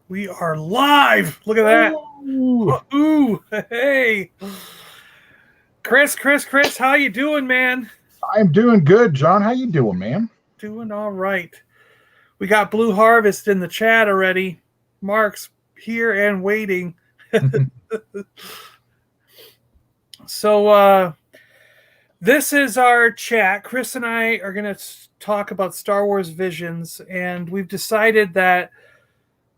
We are live. Look at that. Ooh, Ooh, hey. Chris, how you doing, man? I'm doing good, John. How you doing, man? Doing all right. We got Blue Harvest in the chat already. Mark's here and waiting. So this is our chat. Chris and I are going to talk about Star Wars Visions, and we've decided that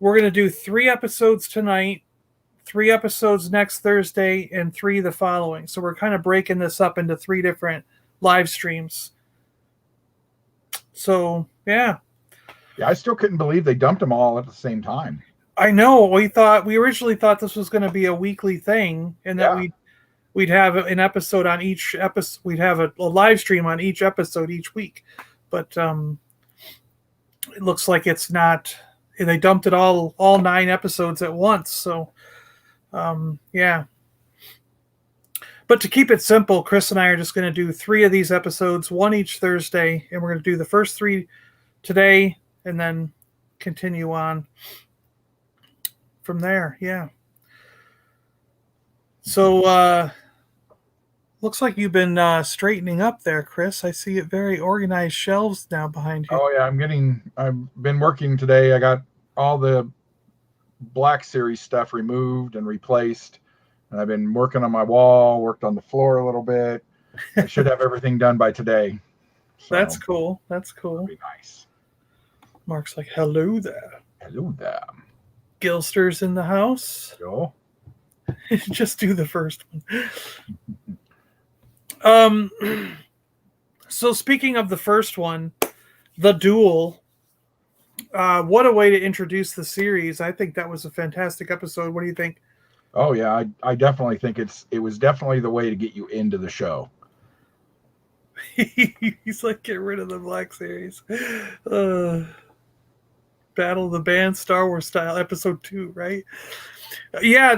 we're going to do 3 episodes tonight, 3 episodes next Thursday, and 3 the following. So we're kind of breaking this up into 3 different live streams. So, yeah. Yeah, I still couldn't believe they dumped them all at the same time. I know. We originally thought this was going to be a weekly thing, and that we'd have an episode on each episode. We'd have a live stream on each episode each week, but it looks like it's not. They dumped it all 9 episodes at once. So, yeah. But to keep it simple, Chris and I are just going to do 3 of these episodes, 1 each Thursday, and we're going to do the first 3 today, and then continue on from there. Yeah. So, looks like you've been straightening up there, Chris. I see it very organized shelves now behind you. Oh yeah, I've been working today. I got all the Black Series stuff removed and replaced, and I've been working on my wall, worked on the floor a little bit. I should have everything done by today. So that's cool. That's cool. That'd be nice. Mark's like, hello there. Hello there. Gilster's in the house. Yo. Just do the first one. So speaking of the first one, The Duel, what a way to introduce the series. I think that was a fantastic episode. What do you think? Oh yeah, I definitely think it was definitely the way to get you into the show. He's like, get rid of the Black Series. Battle of the Bands, Star Wars style, episode 2, right? Yeah,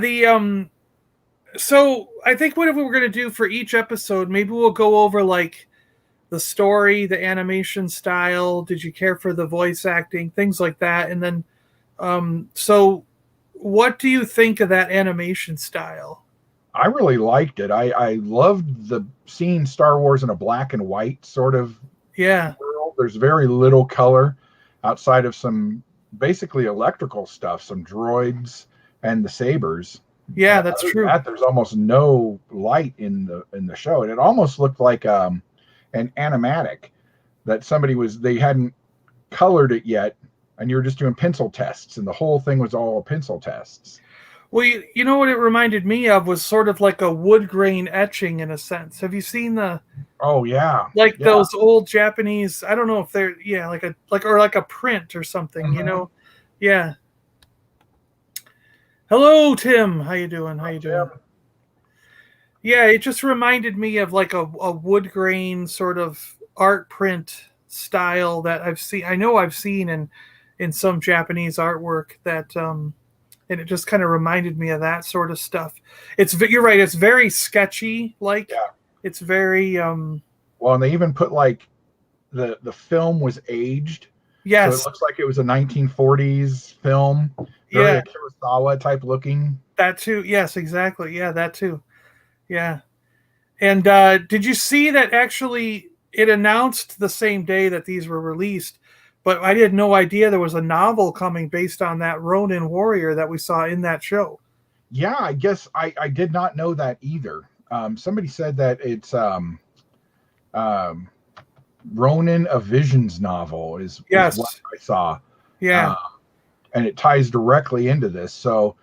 so I think what we're going to do for each episode, maybe we'll go over like the story, the animation style, did you care for the voice acting, things like that. And then, so what do you think of that animation style? I really liked it. I loved seeing Star Wars in a black and white sort of world. There's very little color outside of some basically electrical stuff, some droids and the sabers. Yeah, that's true. There's almost no light in the show, and it almost looked like an animatic that they hadn't colored it yet, and you were just doing pencil tests, and the whole thing was all pencil tests. Well, you know what it reminded me of was sort of like a wood grain etching in a sense. Have you seen the? Oh yeah, those old Japanese. I don't know if they're like a print or something. Mm-hmm. You know, yeah. Hello, Tim. How you doing? How you doing? Yeah, it just reminded me of like a wood grain sort of art print style that I've seen. I know I've seen in some Japanese artwork that. And it just kind of reminded me of that sort of stuff. You're right. It's very sketchy. It's very. Well, and they even put like the film was aged. Yes. So it looks like it was a 1940s film. Very Kurosawa type looking. That too. Yes, exactly. Yeah, that too. Yeah. And did you see that actually it announced the same day that these were released? But I had no idea there was a novel coming based on that Ronin warrior that we saw in that show. Yeah, I guess I did not know that either. Somebody said that it's Ronin, a Visions novel is what I saw. Yeah. And it ties directly into this. So,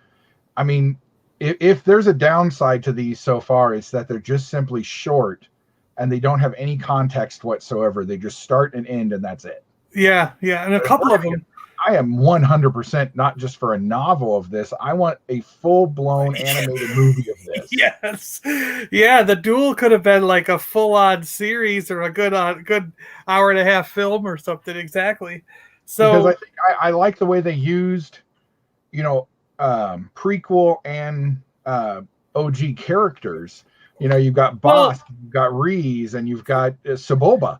I mean, if there's a downside to these so far, it's that they're just simply short and they don't have any context whatsoever. They just start and end and that's it. Yeah, and a couple of them. I am 100% not just for a novel of this. I want a full-blown animated movie of this. Yes. Yeah, The Duel could have been like a full-on series or a good hour and a half film or something. Exactly. So because I think I like the way they used, prequel and OG characters. You've got Bosk, you've got Reese, and you've got Sebulba.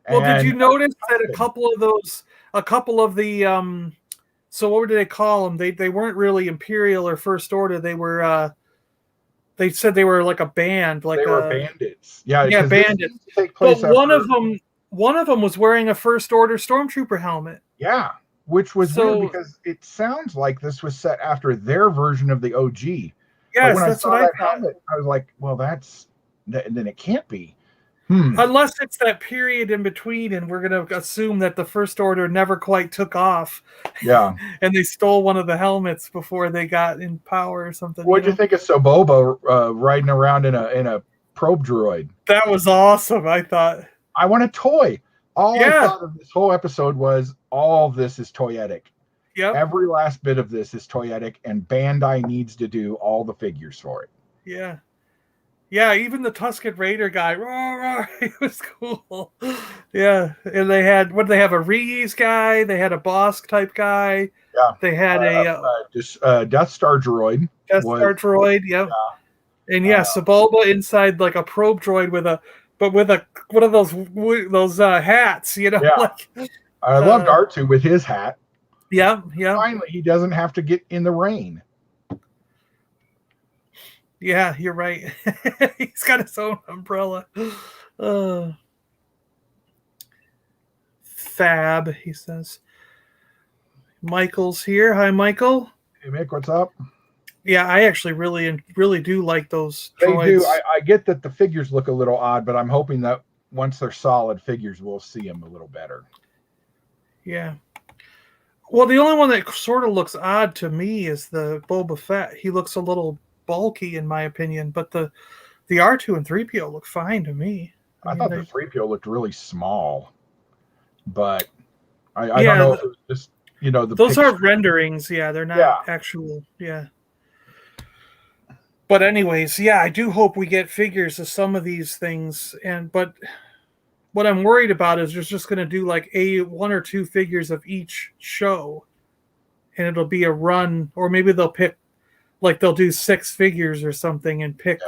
Well, did you notice that a couple of the So what did they call them? They weren't really Imperial or First Order. They were they said they were like a band, like they were bandits. Yeah, yeah, because this bandits. seems to take But place after. one of them was wearing a First Order stormtrooper helmet. Yeah, which was weird So because it sounds like this was set after their version of the OG. But yes, when I that's saw what I that thought. helmet, I was like, well, then it can't be. Unless it's that period in between, and we're going to assume that the First Order never quite took off. Yeah. And they stole one of the helmets before they got in power or something. What'd you think of Soboba riding around in a probe droid? That was awesome, I thought. I want a toy. All I Yeah. thought of this whole episode was all of this is toyetic. Yep. Every last bit of this is toyetic, and Bandai needs to do all the figures for it. Yeah. Yeah, even the Tusken Raider guy, rah, rah, he was cool. Yeah, and they had, what did they have, a Reese guy? They had a Bosk type guy. Yeah. They had Death Star droid. Star droid, yep. Yeah. And yeah, Sebulba inside like a probe droid with one of those hats, you know. Yeah. Like, I loved R2 with his hat. Yeah. Finally, he doesn't have to get in the rain. Yeah, you're right. He's got his own umbrella. Fab, he says. Michael's here. Hi, Michael. Hey, Mick, what's up? Yeah, I actually really do like those droids. They do. I get that the figures look a little odd, but I'm hoping that once they're solid figures, we'll see them a little better. Yeah. Well, the only one that sort of looks odd to me is the Boba Fett. He looks a little bulky in my opinion, but the R2 and 3PO look fine to me. I thought the 3PO looked really small, but I don't know if it was just, those are renderings. Yeah, they're not actual. Yeah. But anyways, yeah, I do hope we get figures of some of these things, but what I'm worried about is there's just going to do like one or two figures of each show, and it'll be a run, or maybe they'll pick. Like they'll do 6 figures or something and pick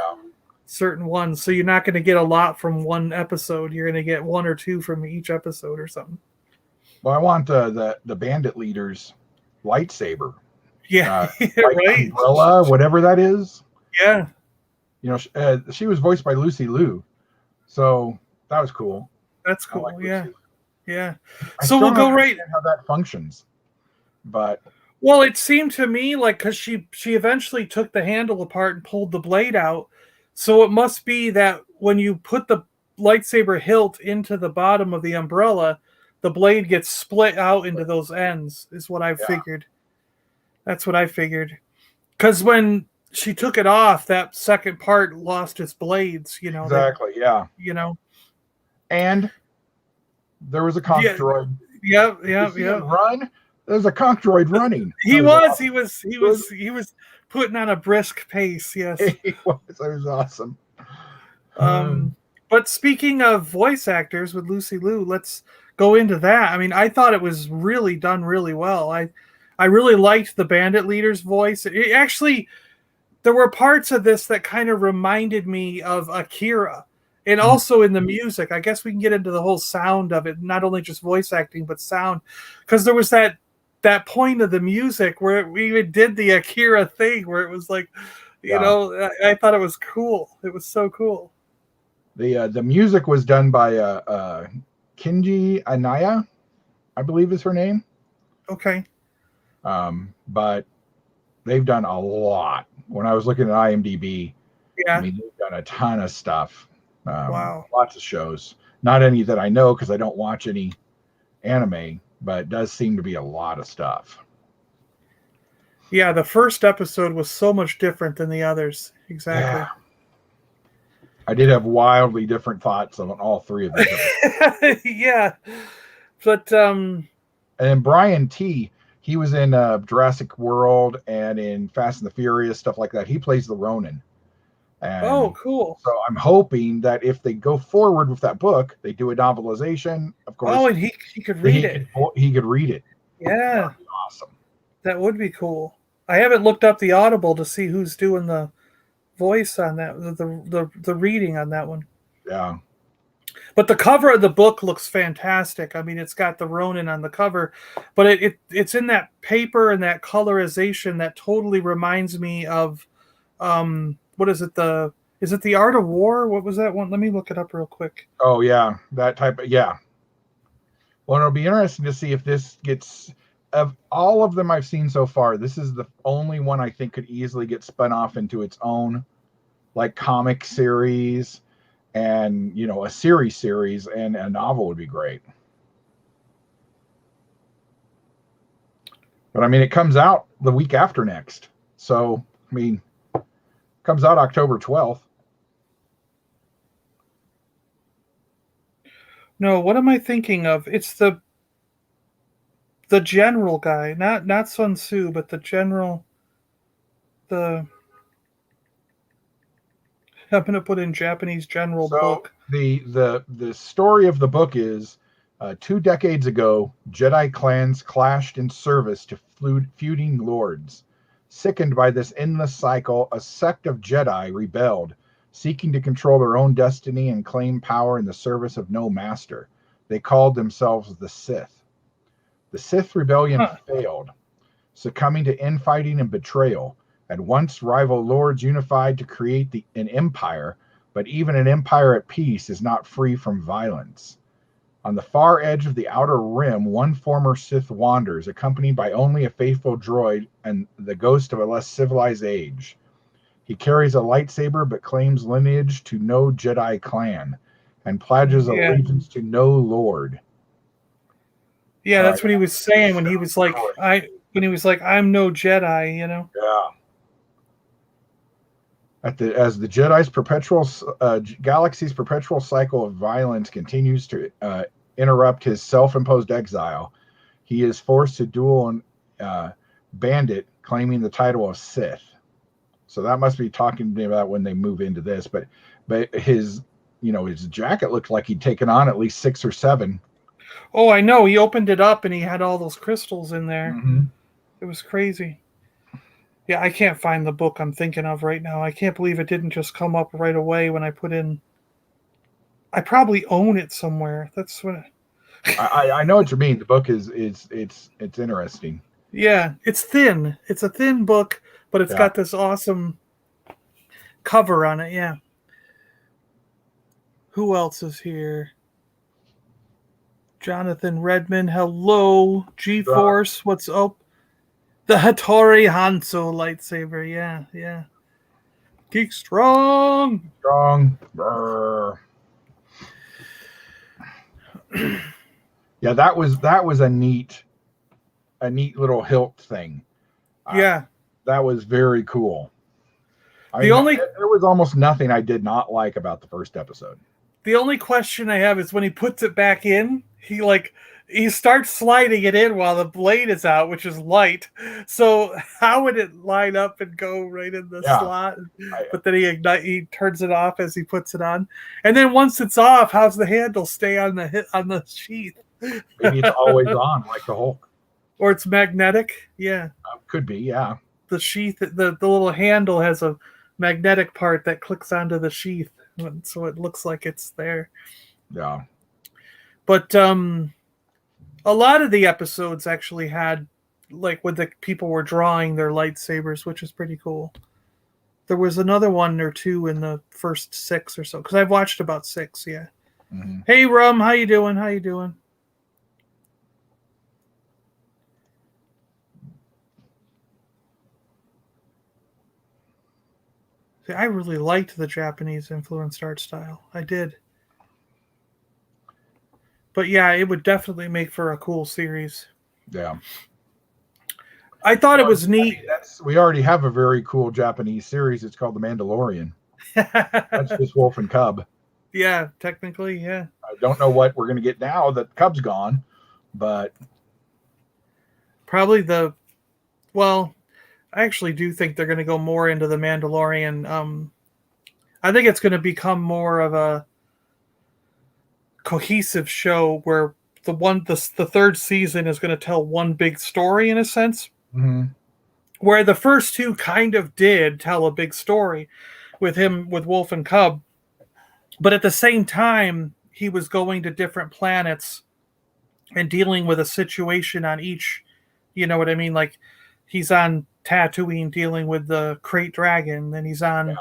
certain ones. So you're not going to get a lot from one episode. You're going to get 1 or 2 from each episode or something. Well, I want the bandit leader's lightsaber. Yeah, right. Umbrella, whatever that is. Yeah. She was voiced by Lucy Liu, so that was cool. That's cool. Yeah. So we'll go right how that functions, but. Well, it seemed to me like because she eventually took the handle apart and pulled the blade out. So it must be that when you put the lightsaber hilt into the bottom of the umbrella, the blade gets split out into those ends, is what I figured. That's what I figured. Because when she took it off, that second part lost its blades, Exactly, And there was a conch droid. Yep. Run. There's a conch droid running. He was putting on a brisk pace. Yes, he was. It was awesome. But speaking of voice actors with Lucy Liu, let's go into that. I mean, I thought it was really done really well. I really liked the bandit leader's voice. It actually, there were parts of this that kind of reminded me of Akira. And also in the music, I guess we can get into the whole sound of it, not only just voice acting, but sound. Because there was that point of the music where we even did the Akira thing where it was like, I thought it was cool. It was so cool. The music was done by Kinji Anaya, I believe is her name. Okay. But they've done a lot. When I was looking at IMDb, I mean, they've done a ton of stuff. Wow. Lots of shows. Not any that I know because I don't watch any anime, but it does seem to be a lot of stuff. Yeah, the first episode was so much different than the others. Exactly. Yeah. I did have wildly different thoughts on all 3 of them. Yeah. But and then Brian T, he was in Jurassic World and in Fast and the Furious, stuff like that. He plays the Ronin. And cool. So I'm hoping that if they go forward with that book, they do a novelization, of course. Oh, and he could read it. He could read it. Yeah. That would be awesome. That would be cool. I haven't looked up the Audible to see who's doing the voice on that, the reading on that one. Yeah. But the cover of the book looks fantastic. I mean, it's got the Ronin on the cover, but it's in that paper and that colorization that totally reminds me of what is it? Is it The Art of War? What was that one? Let me look it up real quick. Oh yeah, that type of yeah. Well, it'll be interesting to see if this gets, of all of them I've seen so far, this is the only one I think could easily get spun off into its own like comic series, and a series, and a novel would be great. But I mean, it comes out the week after next. So, I mean, comes out October 12th. No, what am I thinking of? It's the general guy, not Sun Tzu, but the general. I'm going to put in Japanese general book. The story of the book is 2 decades ago, Jedi clans clashed in service to feuding lords. Sickened by this endless cycle, a sect of Jedi rebelled, seeking to control their own destiny and claim power in the service of no master. They called themselves the Sith. The Sith rebellion failed, succumbing to infighting and betrayal. And once rival lords unified to create an empire, but even an empire at peace is not free from violence. On the far edge of the Outer Rim, one former Sith wanders, accompanied by only a faithful droid and the ghost of a less civilized age. He carries a lightsaber but claims lineage to no Jedi clan and pledges allegiance to no lord. Yeah, that's what he was saying when he was like, I'm no Jedi, Yeah. As the Jedi's galaxy's perpetual cycle of violence continues to interrupt his self-imposed exile, he is forced to duel a bandit claiming the title of Sith. So that must be talking to me about when they move into this. But his jacket looked like he'd taken on at least 6 or 7. Oh, I know. He opened it up and he had all those crystals in there. Mm-hmm. It was crazy. Yeah, I can't find the book I'm thinking of right now. I can't believe it didn't just come up right away when I put in. I probably own it somewhere. That's what. I know what you mean. The book is it's interesting. Yeah, it's thin. It's a thin book, but it's got this awesome cover on it. Yeah. Who else is here? Jonathan Redmond. Hello, G-Force. What's up? The Hattori Hanzo lightsaber. Yeah. Geek strong. Yeah, that was a neat little hilt thing. Yeah. That was very cool. There was almost nothing I did not like about the first episode. The only question I have is when he puts it back in, he starts sliding it in while the blade is out, which is light. So how would it line up and go right in the slot? But then he turns it off as he puts it on. And then once it's off, how's the handle stay on the sheath? Maybe it's always on, like the Hulk. Or it's magnetic. Yeah. Could be, yeah. The sheath, the little handle has a magnetic part that clicks onto the sheath, so it looks like it's there. Yeah. But a lot of the episodes actually had, like, when the people were drawing their lightsabers, which is pretty cool. There was another one or two in the first 6 or so, because I've watched about 6, yeah. Mm-hmm. Hey, Rum, how you doing? See, I really liked the Japanese influenced art style. I did. But yeah, it would definitely make for a cool series. Yeah. I thought it was neat. We already have a very cool Japanese series. It's called The Mandalorian. That's just Wolf and Cub. Yeah, technically, yeah. I don't know what we're going to get now that Cub's gone, but... Probably I actually do think they're going to go more into the Mandalorian. I think it's going to become more of a cohesive show where the 3rd season is going to tell one big story in a sense. Mm-hmm. Where the first 2 kind of did tell a big story with Wolf and Cub. But at the same time, he was going to different planets and dealing with a situation on each, you know what I mean? Like he's on Tatooine dealing with the Krayt Dragon, then he's on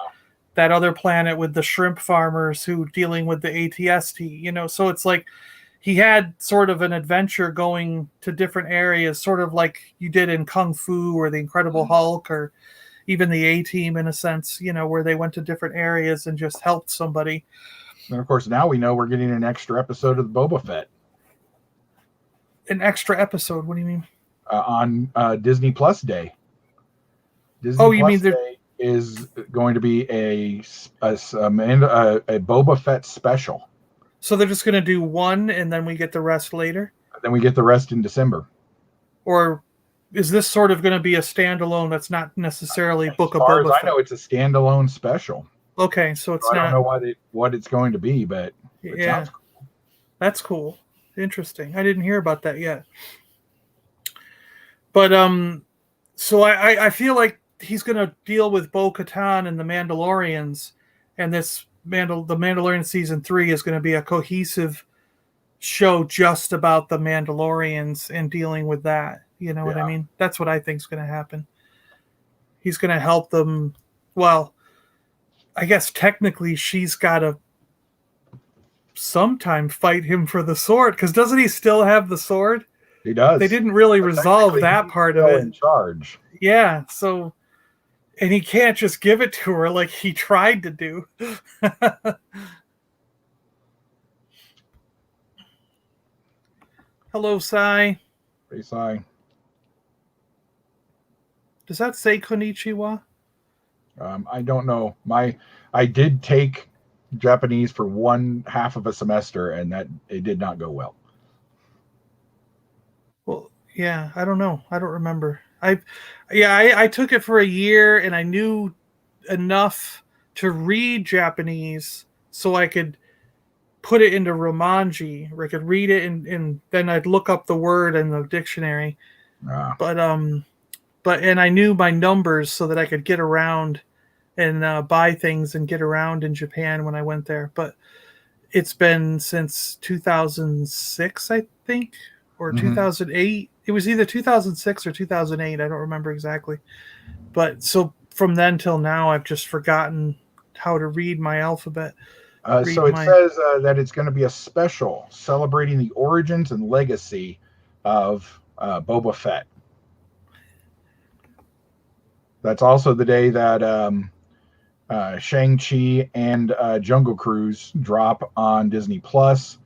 that other planet with the shrimp farmers who dealing with the ATST, you know, so it's like he had sort of an adventure going to different areas, sort of like you did in Kung Fu or the Incredible Hulk or even the A-Team in a sense, you know, where they went to different areas and just helped somebody. And of course, now we know we're getting an extra episode of the Boba Fett. An extra episode? What do you mean? On Disney Plus Day. Disney Plus mean Day is going to be a Boba Fett special. So they're just going to do one and then we get the rest later? Then we get the rest in December. Or is this sort of going to be a standalone that's not necessarily Book of Boba Fett? As far as I know, it's a standalone special. Okay, so it's not... I don't know what it's going to be, but it sounds cool. That's cool. Interesting. I didn't hear about that yet. But so I feel like he's going to deal with Bo-Katan and the Mandalorians, and the Mandalorian season 3 is going to be a cohesive show just about the Mandalorians and dealing with that. You know what I mean? That's what I think is going to happen. He's going to help them. Well, I guess technically she's got to sometime fight him for the sword, because doesn't he still have the sword? He does. They didn't really resolve that part of it. In charge. Yeah, so and he can't just give it to her like he tried to do. Hello, Sai. Hey, Sai. Does that say konnichiwa? I don't know. I did take Japanese for one half of a semester, and that it did not go well. Well, yeah, I don't know. I don't remember. I took it for a year, and I knew enough to read Japanese so I could put it into Romanji, where I could read it, and then I'd look up the word in the dictionary. But I knew my numbers so that I could get around and buy things and get around in Japan when I went there. But it's been since 2006, I think, or 2008. It was either 2006 or 2008. I don't remember exactly. But so from then till now, I've just forgotten how to read my alphabet. So it says that it's going to be a special celebrating the origins and legacy of Boba Fett. That's also the day that Shang-Chi and Jungle Cruise drop on Disney Plus.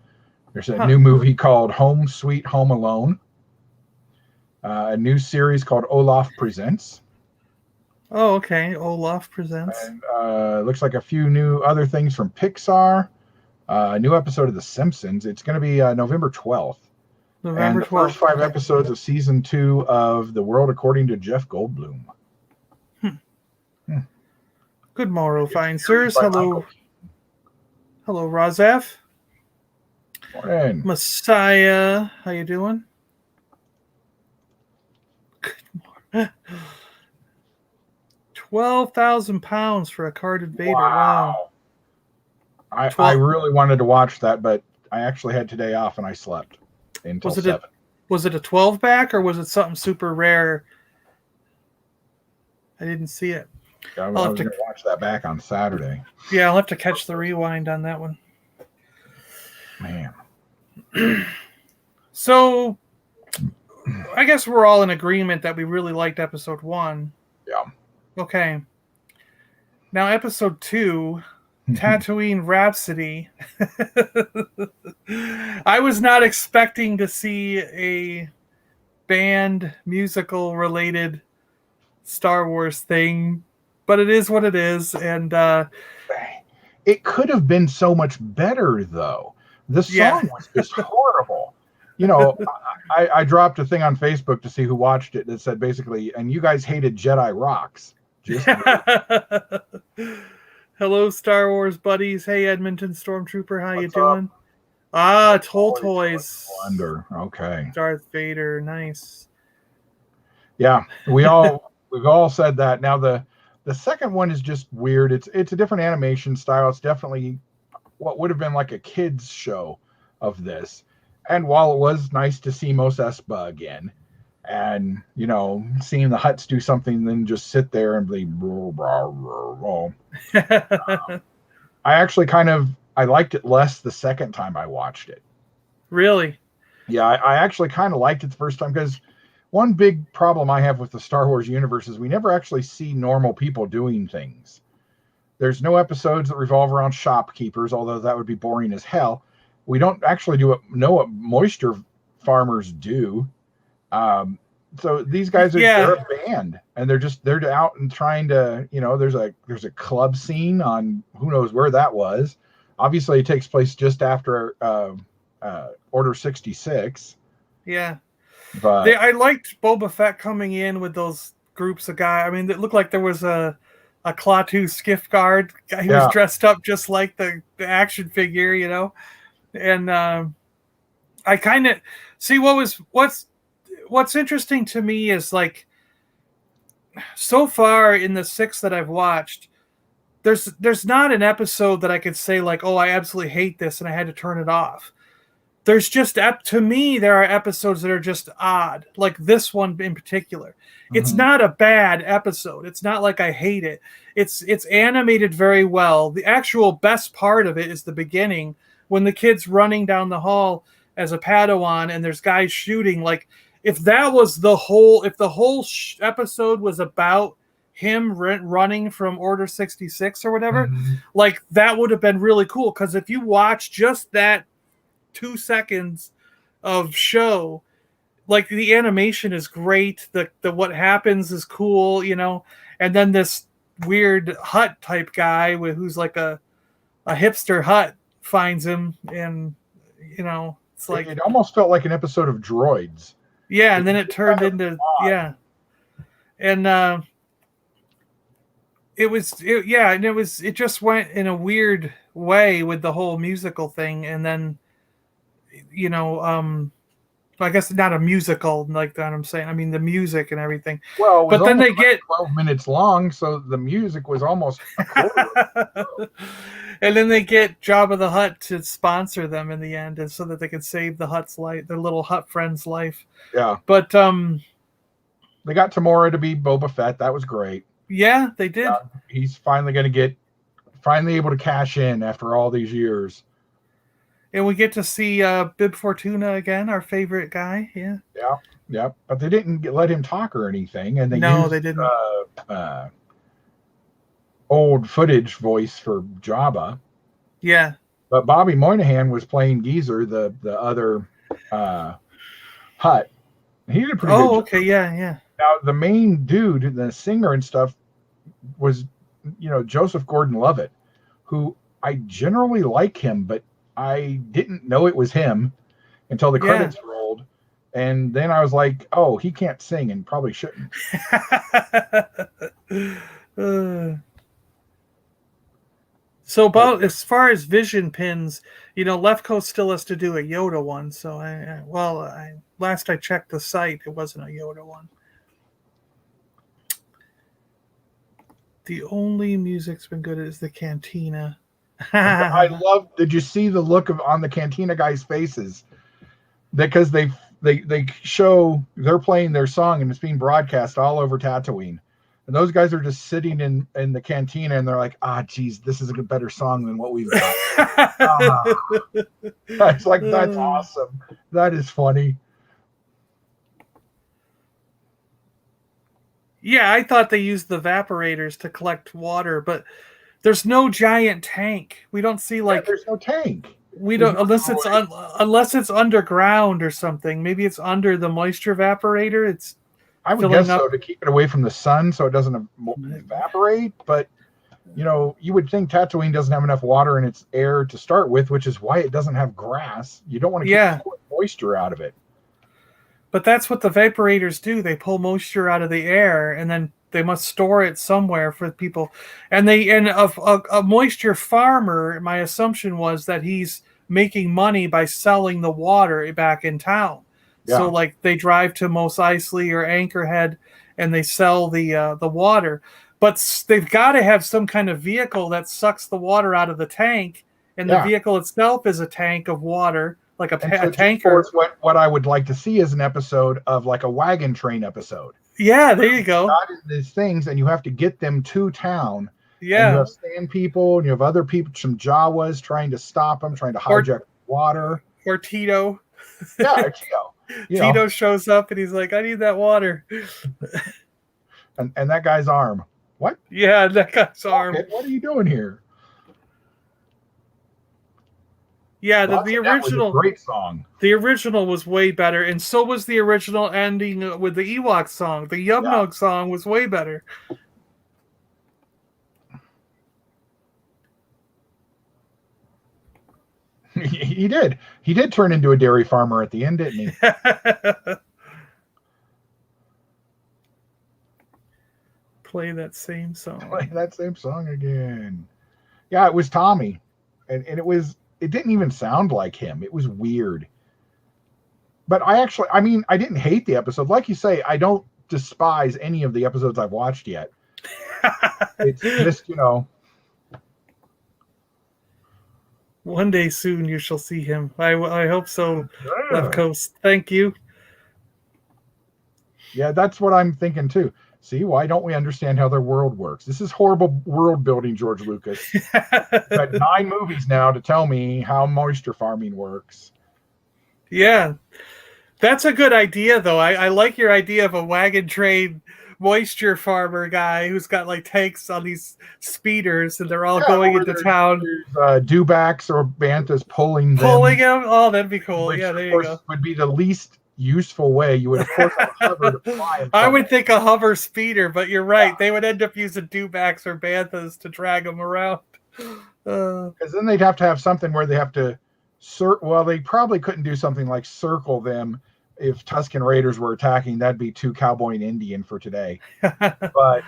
There's a new movie called Home Sweet Home Alone. A new series called Olaf Presents. Oh, okay. Olaf Presents. And looks like a few new other things from Pixar. A new episode of The Simpsons. It's going to be November 12th. November 12th. And the first 5 episodes of season 2 of The World According to Jeff Goldblum. Good morrow, fine sirs. Hello. Hello, Razaf. Morning. Messiah. How you doing? Good morning. 12,000 pounds for a carded Vader. Wow. I really wanted to watch that, but I actually had today off and I slept until 7. Was it a 12 back or was it something super rare? I didn't see it. I was going to watch that back on Saturday. Yeah, I'll have to catch the rewind on that one. Man. So, I guess we're all in agreement that we really liked episode 1. Yeah. Okay. Now, episode 2, Tatooine Rhapsody. I was not expecting to see a band musical related Star Wars thing, but it is what it is. And it could have been so much better, though. The song was just horrible. You know, I dropped a thing on Facebook to see who watched it that said basically, and you guys hated Jedi Rocks. Hello, Star Wars buddies. Hey, Edmonton Stormtrooper, how you doing? Ah, Toll Toys. Wonder. Okay. Darth Vader, nice. Yeah, we've all said that. Now the second one is just weird. It's a different animation style. It's definitely what would have been like a kids show of this. And while it was nice to see Mos Espa again, and seeing the Hutts do something, then just sit there and be blah, blah, blah, blah. I actually I liked it less the second time I watched it. Really? Yeah, I actually kind of liked it the first time, because one big problem I have with the Star Wars universe is we never actually see normal people doing things. There's no episodes that revolve around shopkeepers, although that would be boring as hell. We don't actually know what moisture farmers do. So these guys they're a band, and they're out and trying to, there's a club scene on who knows where that was. Obviously, it takes place just after Order 66. Yeah. But I liked Boba Fett coming in with those groups of guys. I mean, it looked like there was a Klaatu skiff guard. He was dressed up just like the action figure, And I kind of see what's interesting to me is, like, so far in the 6 that I've watched, there's not an episode that I could say, like, oh, I absolutely hate this and I had to turn it off. There's just, to me, there are episodes that are just odd, like this one in particular. It's not a bad episode. It's not like I hate it. It's animated very well. The actual best part of it is the beginning, when the kid's running down the hall as a Padawan and there's guys shooting. Like, if that was the whole episode was about him running from Order 66 or whatever, like, that would have been really cool. Because if you watch just that 2 seconds of show, like, the animation is great, the what happens is cool, and then this weird Hutt type guy who's like a hipster Hutt finds him, and it's like, it almost felt like an episode of Droids. Yeah, and then it turned into and it just went in a weird way with the whole musical thing. And then I guess not a musical like that, I'm saying, I mean the music and everything. Well, but then they get 12 minutes long, so the music was almost a quarter. And then they get Jabba the Hutt to sponsor them in the end, and so that they can save the Hutt's life, their little Hutt friend's life. Yeah. But they got Tamora to be Boba Fett. That was great. Yeah, they did. He's finally able to cash in after all these years. And we get to see Bib Fortuna again, our favorite guy. Yeah. Yeah. But they didn't let him talk or anything, and they didn't. Old footage voice for Jabba. Yeah. But Bobby Moynihan was playing Geezer, the other Hutt. He did a pretty good job. Okay, yeah. Now, the main dude, the singer and stuff, was, Joseph Gordon-Levitt, who I generally like him, but I didn't know it was him until the credits rolled. And then I was like, oh, he can't sing and probably shouldn't. So as far as vision pins, Lefko still has to do a Yoda one. So last I checked the site, it wasn't a Yoda one. The only music's been good is the Cantina. Did you see the look on the Cantina guys' faces? Because they show they're playing their song and it's being broadcast all over Tatooine. And those guys are just sitting in the cantina and they're like, geez, this is a better song than what we've got. It's like, that's awesome. That is funny. Yeah, I thought they used the evaporators to collect water, but there's no giant tank. We don't see there's no tank. We don't unless it's underground or something. Maybe it's under the moisture evaporator. I would guess so, to keep it away from the sun so it doesn't evaporate. But, you would think Tatooine doesn't have enough water in its air to start with, which is why it doesn't have grass. You don't want to get moisture out of it. But that's what the evaporators do. They pull moisture out of the air, and then they must store it somewhere for people. And a moisture farmer, my assumption was that he's making money by selling the water back in town. Yeah. So, like, they drive to Mos Eisley or Anchorhead and they sell the water. But they've got to have some kind of vehicle that sucks the water out of the tank and the vehicle itself is a tank of water, like a tanker. Of course, what I would like to see is an episode of like a wagon train episode. Yeah, there you go. Not in these things, and you have to get them to town. Yeah. And you have sand people, and you have other people, some Jawas trying to stop them, trying to hijack water. Or Tito. Yeah, Tito. Tito shows up, and he's like, I need that water. And that guy's arm. What? Yeah, that guy's arm. What are you doing here? Yeah, the original was a great song. The original was way better, and so was the original ending with the Ewok song. The Yub-Nog song was way better. He did. He did turn into a dairy farmer at the end, didn't he? Play that same song. Play that same song again. Yeah, it was Tommy, and it didn't even sound like him. It was weird. But I didn't hate the episode. Like you say, I don't despise any of the episodes I've watched yet. It's just, One day soon you shall see him. I hope so, Left Coast. Thank you. Yeah, that's what I'm thinking too. See, why don't we understand how their world works? This is horrible world building, George Lucas. You've got 9 movies now to tell me how moisture farming works. Yeah. That's a good idea, though. I like your idea of a wagon train moisture farmer guy who's got like tanks on these speeders, and they're all going into town. Dewbacks or banthas pulling them. Pulling them? Oh, that'd be cool. Which, yeah, there of you course, go. Would be the least useful way. You would, of course, have a hover to fly. I would think a hover speeder, but you're right. Yeah. They would end up using dewbacks or banthas to drag them around. Because then they'd have to have something where they have to well, they probably couldn't do something like circle them if Tusken Raiders were attacking. That'd be too cowboy and Indian for today. But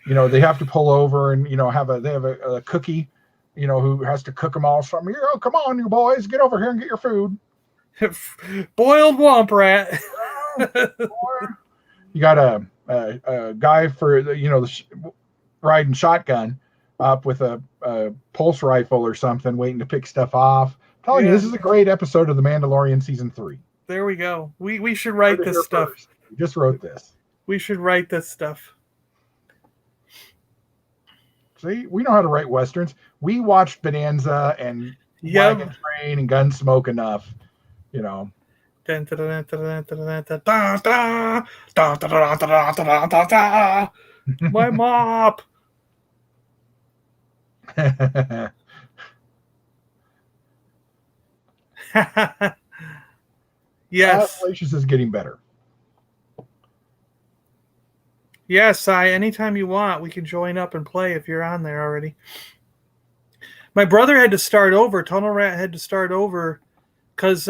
they have to pull over and they have a cookie, who has to cook them all. So come on, you boys, get over here and get your food. Boiled womp rat. You got a guy for riding shotgun up with a pulse rifle or something, waiting to pick stuff off. I'm telling you, this is a great episode of The Mandalorian season 3. There we go. We should write this stuff. We just wrote this. We should write this stuff. See, we know how to write westerns. We watched Bonanza and Wagon Train and Gunsmoke enough, My mop. Yes. Salacious is getting better. Yes, anytime you want, we can join up and play if you're on there already. My brother had to start over. Tunnel Rat had to start over because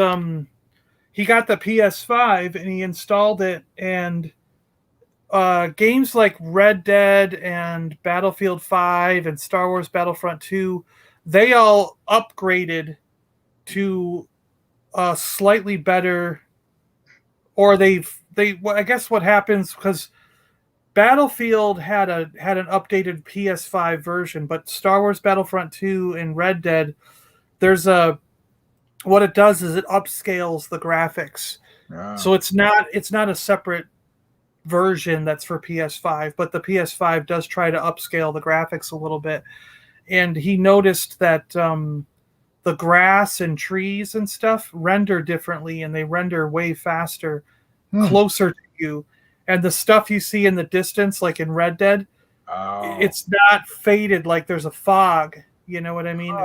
he got the PS5 and he installed it, and games like Red Dead and Battlefield 5 and Star Wars Battlefront 2, they all upgraded to slightly better, or I guess what happens, because Battlefield had an updated PS5 version, but Star Wars Battlefront 2 and Red Dead, what it does is it upscales the graphics. Yeah. So it's not a separate version that's for PS5, but the PS5 does try to upscale the graphics a little bit. And he noticed that the grass and trees and stuff render differently, and they render way faster, closer to you. And the stuff you see in the distance, like in Red Dead, it's not faded like there's a fog. You know what I mean?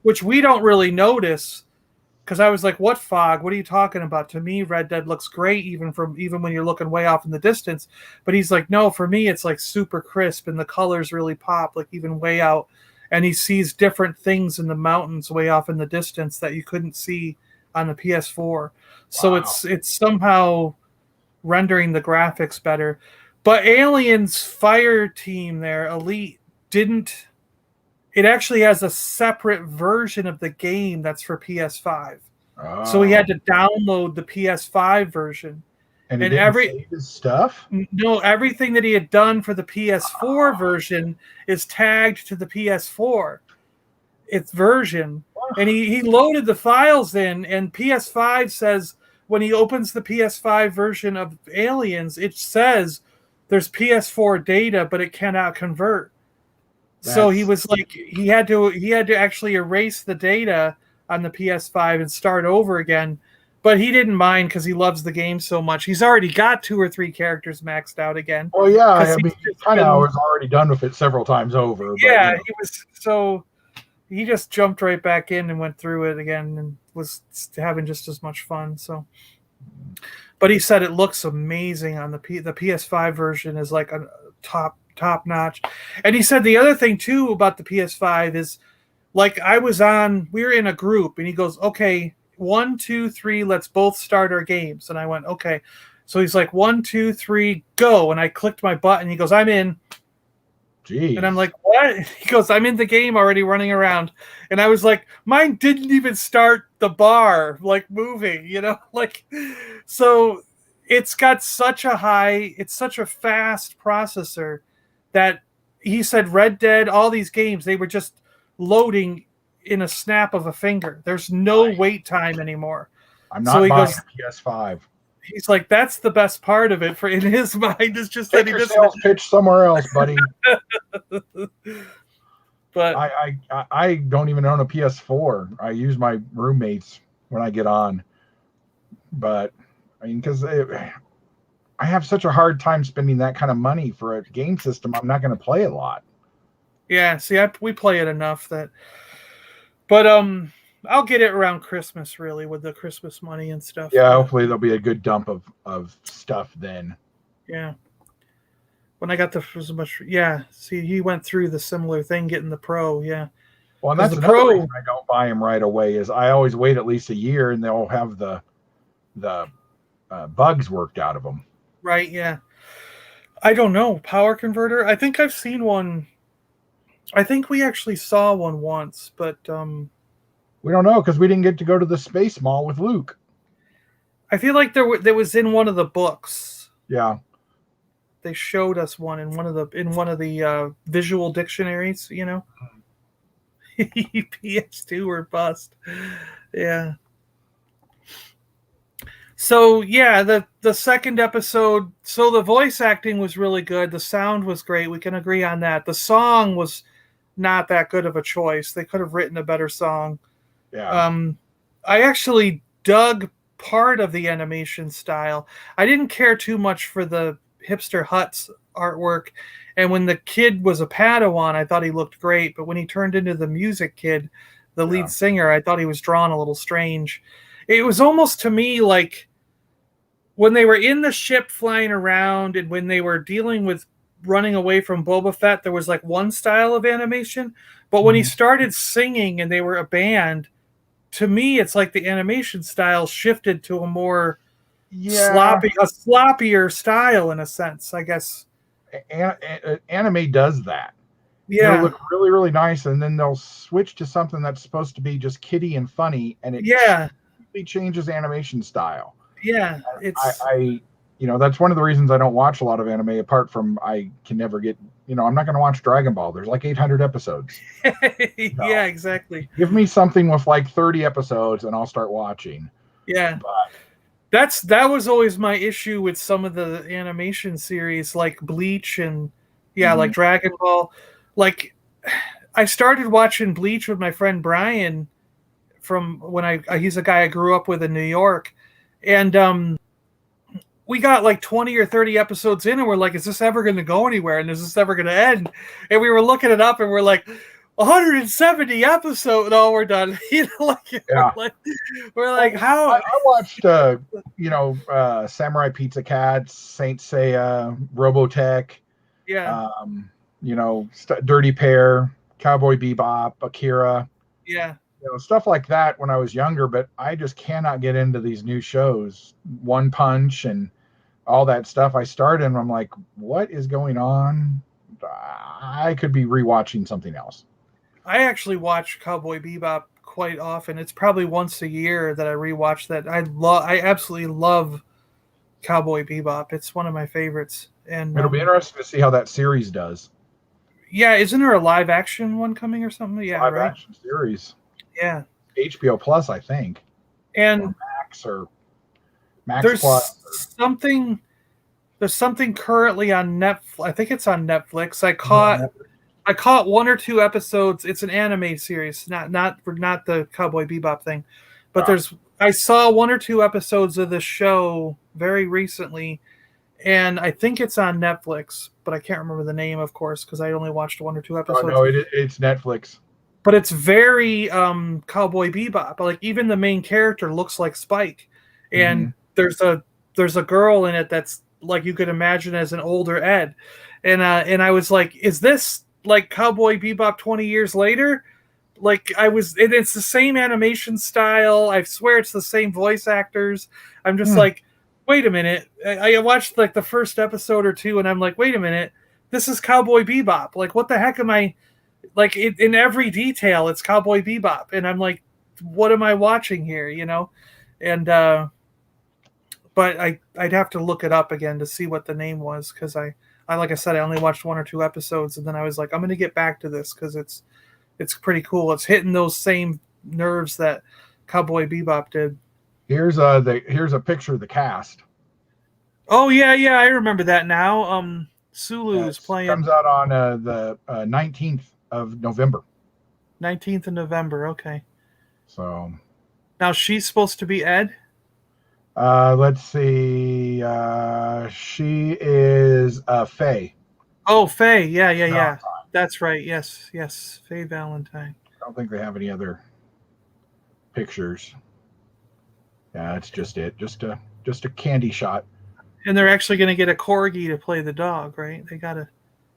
Which we don't really notice, because I was like, "What fog? What are you talking about?" To me, Red Dead looks great even when you're looking way off in the distance. But he's like, "No, for me, it's like super crisp, and the colors really pop, like even way out." And he sees different things in the mountains way off in the distance that you couldn't see on the PS4. So it's somehow rendering the graphics better. But Alien's fire team there, Elite, didn't. It actually has a separate version of the game that's for PS5. So he had to download the PS5 version. And every his stuff? No, everything that he had done for the PS4 version is tagged to the PS4. Its version. And he loaded the files in, and PS5 says when he opens the PS5 version of Aliens, it says there's PS4 data, but it cannot convert. So he was like, he had to actually erase the data on the PS5 and start over again. But he didn't mind because he loves the game so much. He's already got 2 or 3 characters maxed out again. Well, yeah, I mean, he kind of was already done with it several times over. But, yeah, he was. So he just jumped right back in and went through it again and was having just as much fun. So, but he said it looks amazing on the PS5 version is like a top notch. And he said the other thing too about the PS5 is like we were in a group and he goes, okay, 1, 2, 3, let's both start our games. And I went, okay. So he's like, 1, 2, 3, go. And I clicked my button. He goes, I'm in. Jeez. And I'm like, what? He goes, I'm in the game already running around. And I was like, mine didn't even start the bar, like moving, like, so it's got such it's such a fast processor that he said Red Dead, all these games, they were just loading in a snap of a finger. There's no wait time anymore. I'm not buying a PS5. He's like, that's the best part of it for in his mind is just that he just pitch somewhere else, buddy. But I don't even own a PS4. I use my roommates when I get on. But I mean, because I have such a hard time spending that kind of money for a game system. I'm not going to play a lot. Yeah, see, we play it enough that. But I'll get it around Christmas, really, with the Christmas money and stuff. Yeah, hopefully there'll be a good dump of stuff then. Yeah. When I got see, he went through the similar thing, getting the Pro, yeah. Well, and that's another reason I don't buy them right away is I always wait at least a year and they'll have the bugs worked out of them. Right, yeah. I don't know. Power converter? I think I've seen one. I think we actually saw one once, but we don't know because we didn't get to go to the space mall with Luke. I feel like there was in one of the books. Yeah, they showed us one in one of the visual dictionaries. PS2 or bust. Yeah. So yeah, the second episode. So the voice acting was really good. The sound was great. We can agree on that. The song was not that good of a choice. They could have written a better song. Yeah. I actually dug part of the animation style. I didn't care too much for the hipster Huts artwork, and when the kid was a Padawan, I thought he looked great. But when he turned into the music kid, the lead singer, I thought he was drawn a little strange. It was almost to me like when they were in the ship flying around and when they were dealing with running away from Boba Fett, there was like one style of animation. But when he started singing and they were a band, to me, it's like the animation style shifted to a more sloppier style in a sense, I guess. Anime does that. Yeah. It'll look really, really nice, and then they'll switch to something that's supposed to be just kiddie and funny, and it completely changes animation style. Yeah, I that's one of the reasons I don't watch a lot of anime. Apart from I can never get, I'm not going to watch Dragon Ball. There's like 800 episodes. Yeah, exactly. Give me something with like 30 episodes, and I'll start watching. Yeah, but that was always my issue with some of the animation series, like Bleach and like Dragon Ball. Like, I started watching Bleach with my friend Brian from when he's a guy I grew up with in New York. And we got like 20 or 30 episodes in and we're like, is this ever going to go anywhere? And is this ever going to end? And we were looking it up and we're like, 170 episodes. No, we're done. We're like, how? I watched, Samurai Pizza Cats, Saint Seiya, Robotech. Yeah. Dirty Pair, Cowboy Bebop, Akira. Yeah. Stuff like that when I was younger, but I just cannot get into these new shows. One Punch and all that stuff. I started and I'm like, what is going on? I could be rewatching something else. I actually watch Cowboy Bebop quite often. It's probably once a year that I rewatch that. I absolutely love Cowboy Bebop. It's one of my favorites. And it'll be interesting to see how that series does. Yeah, isn't there a live action one coming or something? Yeah, live action series. Yeah. HBO Plus, I think. And or Max there's Plus. something currently on Netflix. I think it's on Netflix. I caught one or two episodes. It's an anime series, not the Cowboy Bebop thing. But I saw one or two episodes of the show very recently, and I think it's on Netflix, but I can't remember the name, of course, because I only watched one or two episodes. Oh no, it's Netflix. But it's very Cowboy Bebop. Like even the main character looks like Spike, and there's a girl in it that's like you could imagine as an older Ed, and I was like, is this like Cowboy Bebop 20 years later? Like it's the same animation style. I swear it's the same voice actors. I'm just like, wait a minute. I watched like the first episode or two, and I'm like, wait a minute, this is Cowboy Bebop. Like, what the heck am I? Like in every detail, it's Cowboy Bebop, and I'm like, what am I watching here? You know, and but I'd have to look it up again to see what the name was because I like I said, I only watched one or two episodes, and then I was like, I'm going to get back to this because it's pretty cool. It's hitting those same nerves that Cowboy Bebop did. Here's a picture of the cast. Oh yeah, I remember that now. Sulu's playing. Comes out on the 19th of November. 19th of November. Okay. So now she's supposed to be Ed. Let's see. She is Faye. Oh, Faye. Yeah. That's right. Yes. Faye Valentine. I don't think they have any other pictures. Yeah, it's just it. Just a candy shot. And they're actually going to get a corgi to play the dog, right? They got to.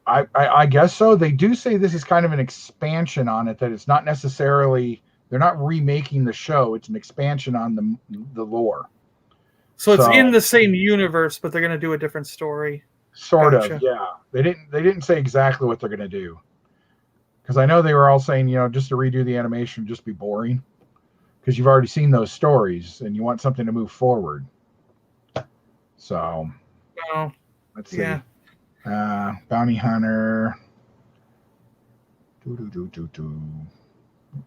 I guess so. They do say this is kind of an expansion on it. That it's not necessarily they're not remaking the show. It's an expansion on the lore. So it's in the same universe, but they're going to do a different story. Sort of, yeah. They didn't say exactly what they're going to do. Because I know they were all saying, just to redo the animation would just be boring. Because you've already seen those stories and you want something to move forward. So, let's see. Yeah. Bounty Hunter.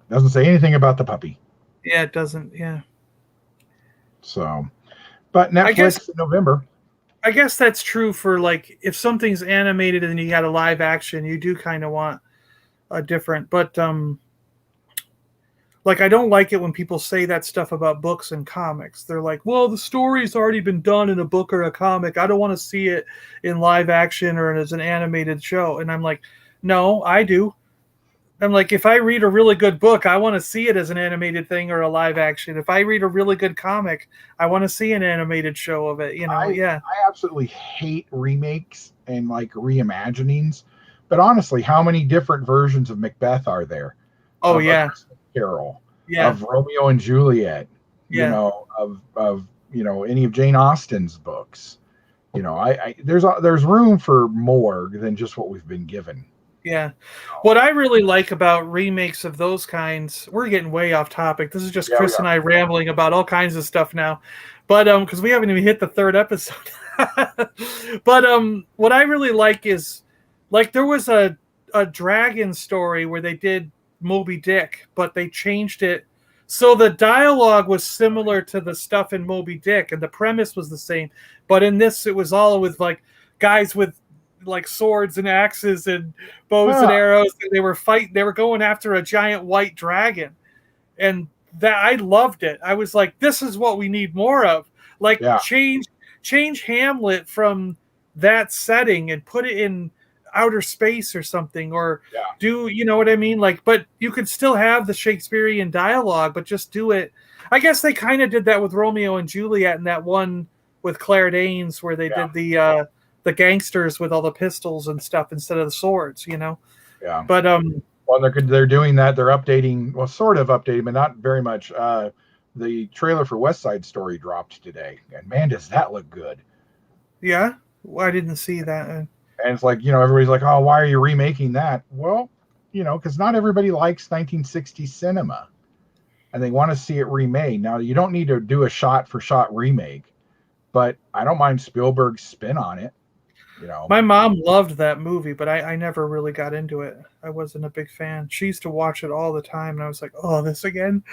Doesn't say anything about the puppy. Yeah, it doesn't. Yeah. So, but Netflix in November. I guess that's true for like if something's animated and you got a live action, you do kind of want a different. But like I don't like it when people say that stuff about books and comics. They're like, "Well, the story's already been done in a book or a comic. I don't want to see it in live action or as an animated show." And I'm like, "No, I do." I'm like, if I read a really good book, I want to see it as an animated thing or a live action. If I read a really good comic, I want to see an animated show of it. I absolutely hate remakes and like reimaginings. But honestly, how many different versions of Macbeth are there? Oh yeah, Carol. Yeah. Of Romeo and Juliet. Yeah. Of any of Jane Austen's books. There's room for more than just what we've been given. Yeah. What I really like about remakes of those kinds, we're getting way off topic. This is just Chris and I rambling about all kinds of stuff now. But because we haven't even hit the third episode. But what I really like is like there was a dragon story where they did Moby Dick, but they changed it. So the dialogue was similar to the stuff in Moby Dick and the premise was the same. But in this, it was all with like guys with like swords and axes and bows and arrows. And they were going after a giant white dragon. And that I loved it. I was like, this is what we need more of. Like change Hamlet from that setting and put it in outer space or something, or do you know what I mean? Like, but you could still have the Shakespearean dialogue, but just do it. I guess they kind of did that with Romeo and Juliet and that one with Claire Danes where they did the gangsters with all the pistols and stuff instead of the swords, Yeah. But well, they're doing that. They're updating, well, sort of updating, but not very much. The trailer for West Side Story dropped today, and man, does that look good. Yeah, well, I didn't see that. And it's like, everybody's like, oh, why are you remaking that? Well, because not everybody likes 1960s cinema, and they want to see it remade. Now, you don't need to do a shot-for-shot remake, but I don't mind Spielberg's spin on it. You know, my mom loved that movie, but I never really got into it. I wasn't a big fan. She used to watch it all the time, and I was like, oh, this again?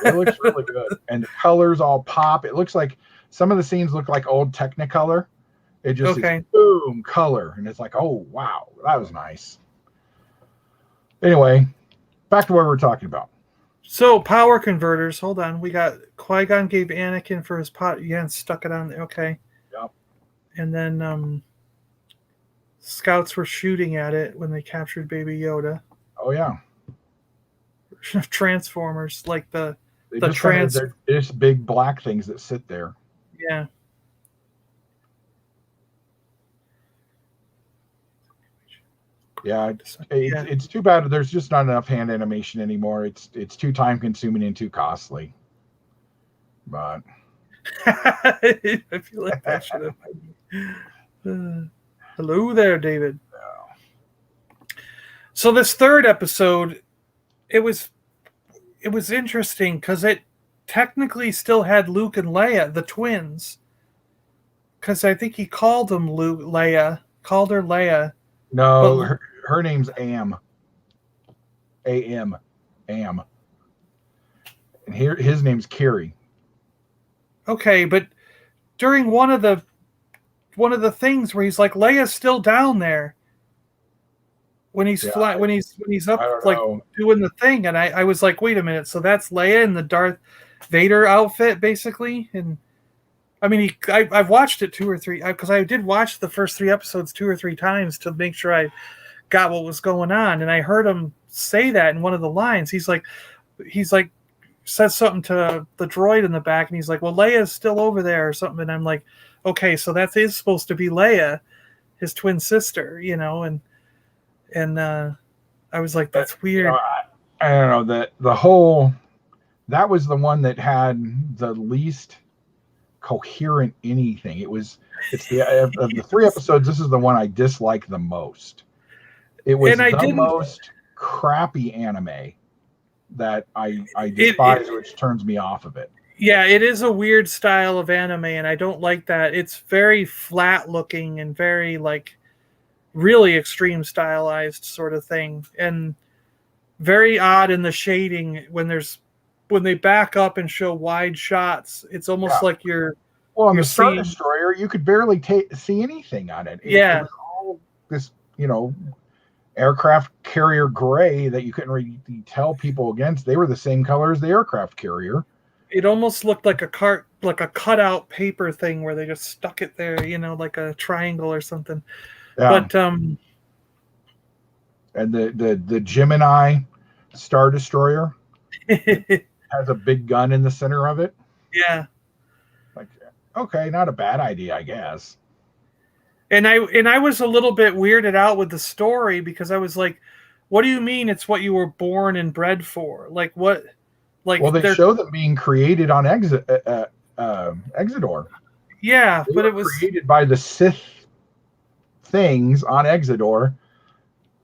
it looks really good, and the colors all pop. It looks like some of the scenes look like old Technicolor. It just is boom color, and it's like, oh wow, that was nice. Anyway, back to what we were talking about. So power converters. Hold on, we got Qui-Gon gave Anakin for his pot. Yeah, and stuck it on there. Okay. Yep. And then scouts were shooting at it when they captured Baby Yoda. Oh yeah. Transformers, like they're just big black things that sit there. Yeah. Yeah, it's too bad. There's just not enough hand animation anymore. It's too time consuming and too costly. But I feel like that should have. Hello there, David. Yeah. So this third episode, it was interesting because it technically still had Luke and Leia, the twins. Because I think he called them called her Leia. No, her name's Am. A-M. Am. And his name's Carrie. Okay, but during one of the things where he's like, Leia's still down there. When he's when he's up like doing the thing, and I was like, wait a minute, so that's Leia in the Darth Vader outfit, basically. And I mean, I've watched it 2 or 3 because I did watch the first 3 episodes 2 or 3 times to make sure I got what was going on, and I heard him say that in one of the lines. He's like says something to the droid in the back, and he's like, well, Leia's still over there or something. And I'm like, okay, so that is supposed to be Leia, his twin sister, you know. And I was like, that's weird. You know, I don't know, that was the one that had the least coherent anything. It's of the 3 episodes, this is the one I dislike the most. It was the most crappy anime that I despise, which turns me off of it. Yeah, it is a weird style of anime, and I don't like that. It's very flat looking and very like really extreme stylized sort of thing, and very odd in the shading when they back up and show wide shots. It's almost like you're on the Star Destroyer, you could barely see anything on it. It was all this, aircraft carrier gray that you couldn't really tell people against. They were the same color as the aircraft carrier. It almost looked like a cutout paper thing where they just stuck it there, like a triangle or something. Yeah. But and the Gemini Star Destroyer has a big gun in the center of it. Yeah. Like, okay, not a bad idea, I guess. And I was a little bit weirded out with the story because I was like, what do you mean it's what you were born and bred for? Like what? Like, well, they show them being created on Exodor. Yeah, but it was created by the Sith things on Exodor,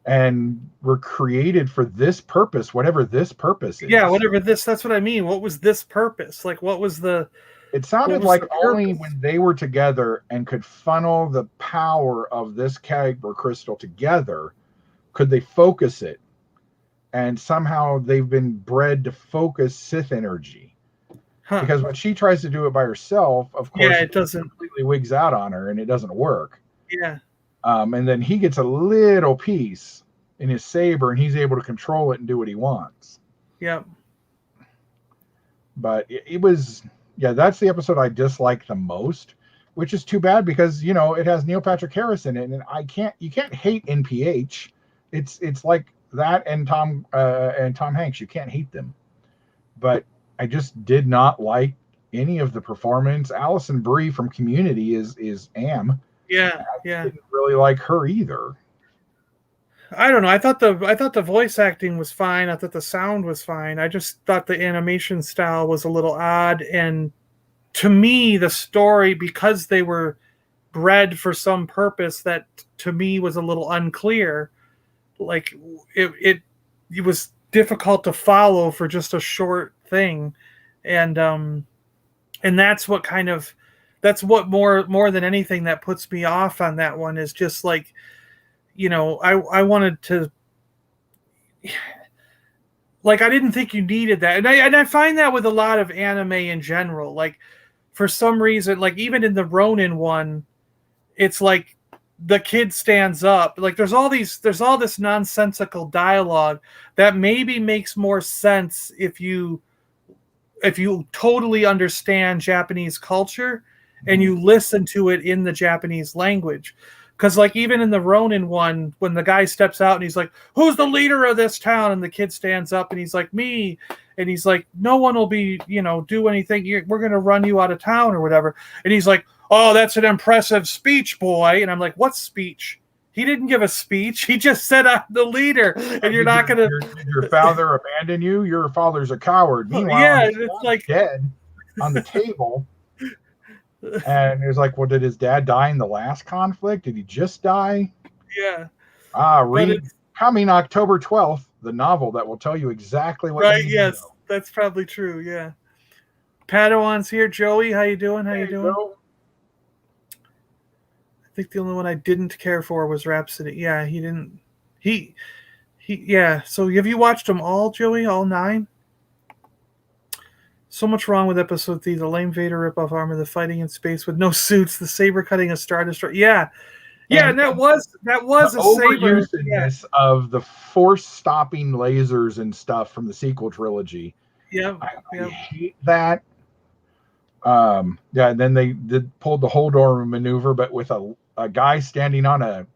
and were created for this purpose, whatever this purpose is. Yeah, whatever this. That's what I mean. What was this purpose? Like, what was the? It sounded like only when they were together and could funnel the power of this Kyber crystal together could they focus it. And somehow they've been bred to focus Sith energy. Huh. Because when she tries to do it by herself, of course, it doesn't completely wigs out on her and it doesn't work. Yeah. And then he gets a little piece in his saber and he's able to control it and do what he wants. Yep. But it was, that's the episode I dislike the most, which is too bad because, it has Neil Patrick Harris in it. And you can't hate NPH. It's like that and Tom Hanks. You can't hate them. But I just did not like any of the performance. Alison Brie from Community is Am. Yeah, I didn't really like her either. I don't know. I thought the voice acting was fine. I thought the sound was fine. I just thought the animation style was a little odd. And to me, the story, because they were bred for some purpose that to me was a little unclear. Like it was difficult to follow for just a short thing. And that's what that's what more than anything that puts me off on that one is just like, I wanted to, like, I didn't think you needed that. And I find that with a lot of anime in general. Like, for some reason, like, even in the Ronin one, it's like the kid stands up. Like, there's all this nonsensical dialogue that maybe makes more sense if you totally understand Japanese culture and you listen to it in the Japanese language. Because, like, even in the Ronin one, when the guy steps out and he's like, who's the leader of this town? And the kid stands up and he's like, me. And he's like, no one will be, do anything. We're going to run you out of town or whatever. And he's like, oh, that's an impressive speech, boy. And I'm like, what speech? He didn't give a speech. He just said, I'm the leader. And you're not going to... Did your father abandon you? Your father's a coward. Meanwhile, yeah, it's like... dead on the table. And it was like, well, did his dad die in the last conflict? Did he just die? Yeah. Read coming October 12th, the novel that will tell you exactly what right, yes. That's probably true, yeah. Padawan's here. Joey, how you doing? How you doing? Joe. I think the only one I didn't care for was Rhapsody. Yeah, he didn't... Yeah, so have you watched them all, Joey? All 9? So much wrong with episode 3. The lame Vader ripoff armor, the fighting in space with no suits, the saber cutting a Star Destroyer. Yeah. Yeah, and that was a saber. Of the force stopping lasers and stuff from the sequel trilogy. Yeah. I hate that. And then they pulled the Holdor maneuver, but with a guy standing on a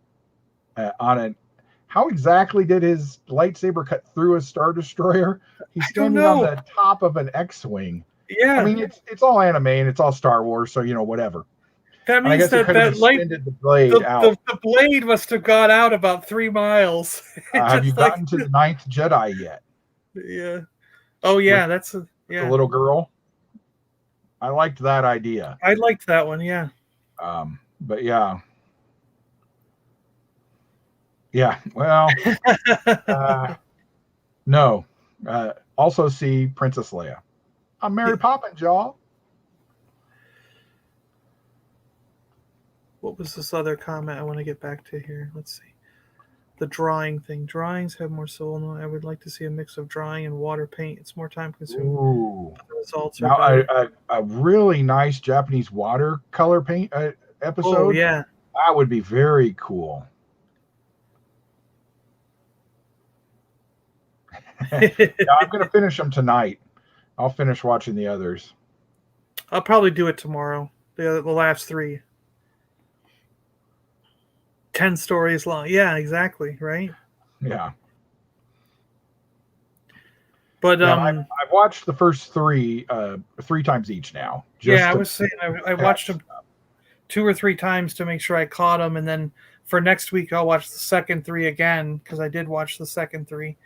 how exactly did his lightsaber cut through a Star Destroyer? He's standing on the top of an X-wing. Yeah. I mean, it's all anime and it's all Star Wars, so whatever. That means that the blade out. The blade must have gone out about 3 miles. Have you gotten to the 9th Jedi yet? Yeah. Oh yeah, the little girl. I liked that idea. I liked that one, yeah. But yeah. Yeah, well, no. Also see Princess Leia. I'm Mary Poppins, y'all. What was this other comment I want to get back to here? Let's see. The drawing thing. Drawings have more soul. No, I would like to see a mix of drawing and water paint. It's more time consuming. Ooh. The results are a really nice Japanese watercolor paint episode. Oh, yeah. That would be very cool. Yeah, I'm going to finish them tonight. I'll finish watching the others. I'll probably do it tomorrow. The last 3. 10 stories long. Yeah, exactly. Right. Yeah. But I've watched the first 3 times each now. I was saying I watched them 2 or 3 times to make sure I caught them, and then for next week I'll watch the second 3 again because I did watch the second 3.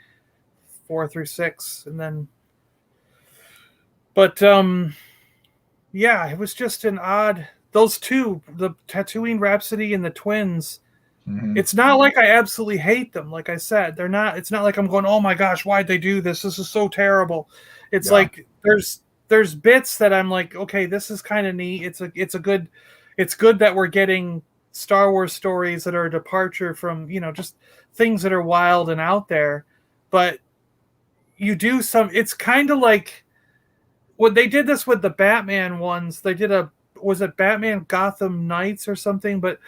4 through 6, and then, but yeah, it was just an odd. Those 2, the Tatooine Rhapsody and the twins. Mm-hmm. It's not like I absolutely hate them. Like I said, they're not. It's not like I'm going, oh my gosh, why'd they do this? This is so terrible. It's like there's bits that I'm like, okay, this is kind of neat. It's good that we're getting Star Wars stories that are a departure from just things that are wild and out there, but. You do it's kind of like when they did this with the Batman ones. They did was it Batman Gotham Knights or something? But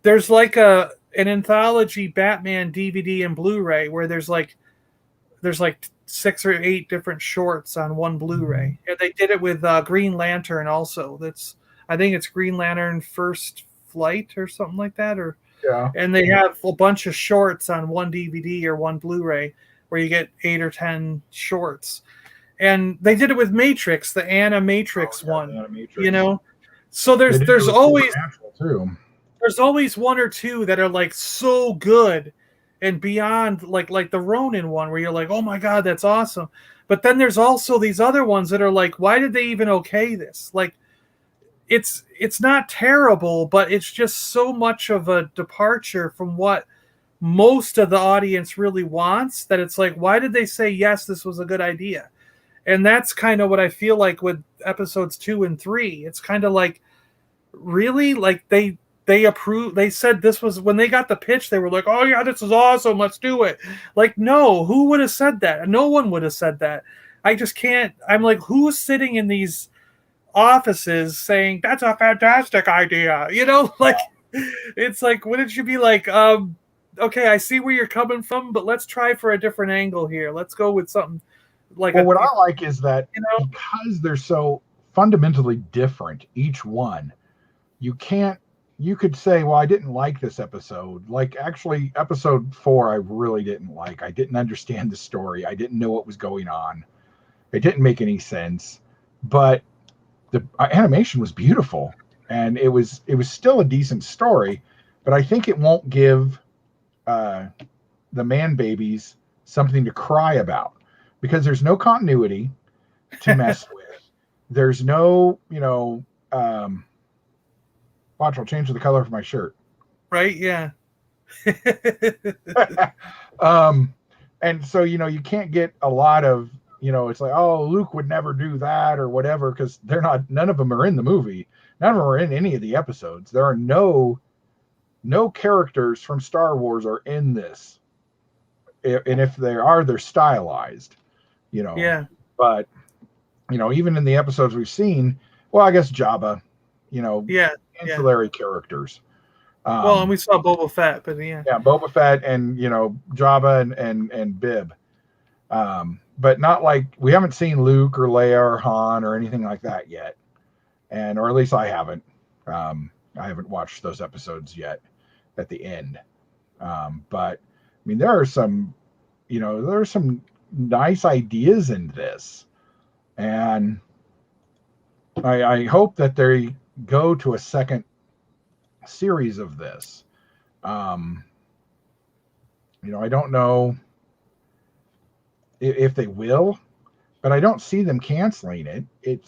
there's like an anthology Batman DVD and Blu-ray where there's like 6 or 8 different shorts on one Blu-ray. And they did it with Green Lantern also. I think it's Green Lantern First Flight or something like that. And they have a bunch of shorts on one DVD or one Blu-ray, where you get 8 or 10 shorts. And they did it with Matrix, the Animatrix one. Animatrix. So there's always 1 or 2 that are like so good and beyond, like the Ronin one where you're like, oh my god, that's awesome. But then there's also these other ones that are like, why did they even okay this? Like, it's not terrible, but it's just so much of a departure from what most of the audience really wants that it's like, why did they say yes, this was a good idea? And that's kind of what I feel like with episodes 2 and 3. It's kind of like really? Like they approved, they said this was, when they got the pitch, they were like, oh yeah, this is awesome, let's do it. Like, no, who would have said that? No one would have said that. I just can't. I'm like, who's sitting in these offices saying that's a fantastic idea? Like, it's like, wouldn't you be like, okay, I see where you're coming from, but let's try for a different angle here. Let's go with something like, well, what I like is that because they're so fundamentally different, each one, you could say, well, I didn't like this episode. Like, actually, episode 4, I really didn't like. I didn't understand the story. I didn't know what was going on. It didn't make any sense. But the animation was beautiful, and it was still a decent story. But I think it won't give the man babies something to cry about, because there's no continuity to mess with. There's no, watch, I'll change the color of my shirt. Right? Yeah. And so, you can't get a lot of, it's like, oh, Luke would never do that or whatever, because none of them are in the movie. None of them are in any of the episodes. There are no characters from Star Wars are in this. And if they are, they're stylized, Yeah. But, even in the episodes we've seen, well, I guess Jabba, ancillary characters. Well, and we saw Boba Fett, but yeah. Yeah, Boba Fett and, Jabba and Bib. But not like, we haven't seen Luke or Leia or Han or anything like that yet. Or at least I haven't. I haven't watched those episodes yet at the end. But I mean, there are some nice ideas in this. And I hope that they go to a second series of this. I don't know if they will, but I don't see them canceling it. I'm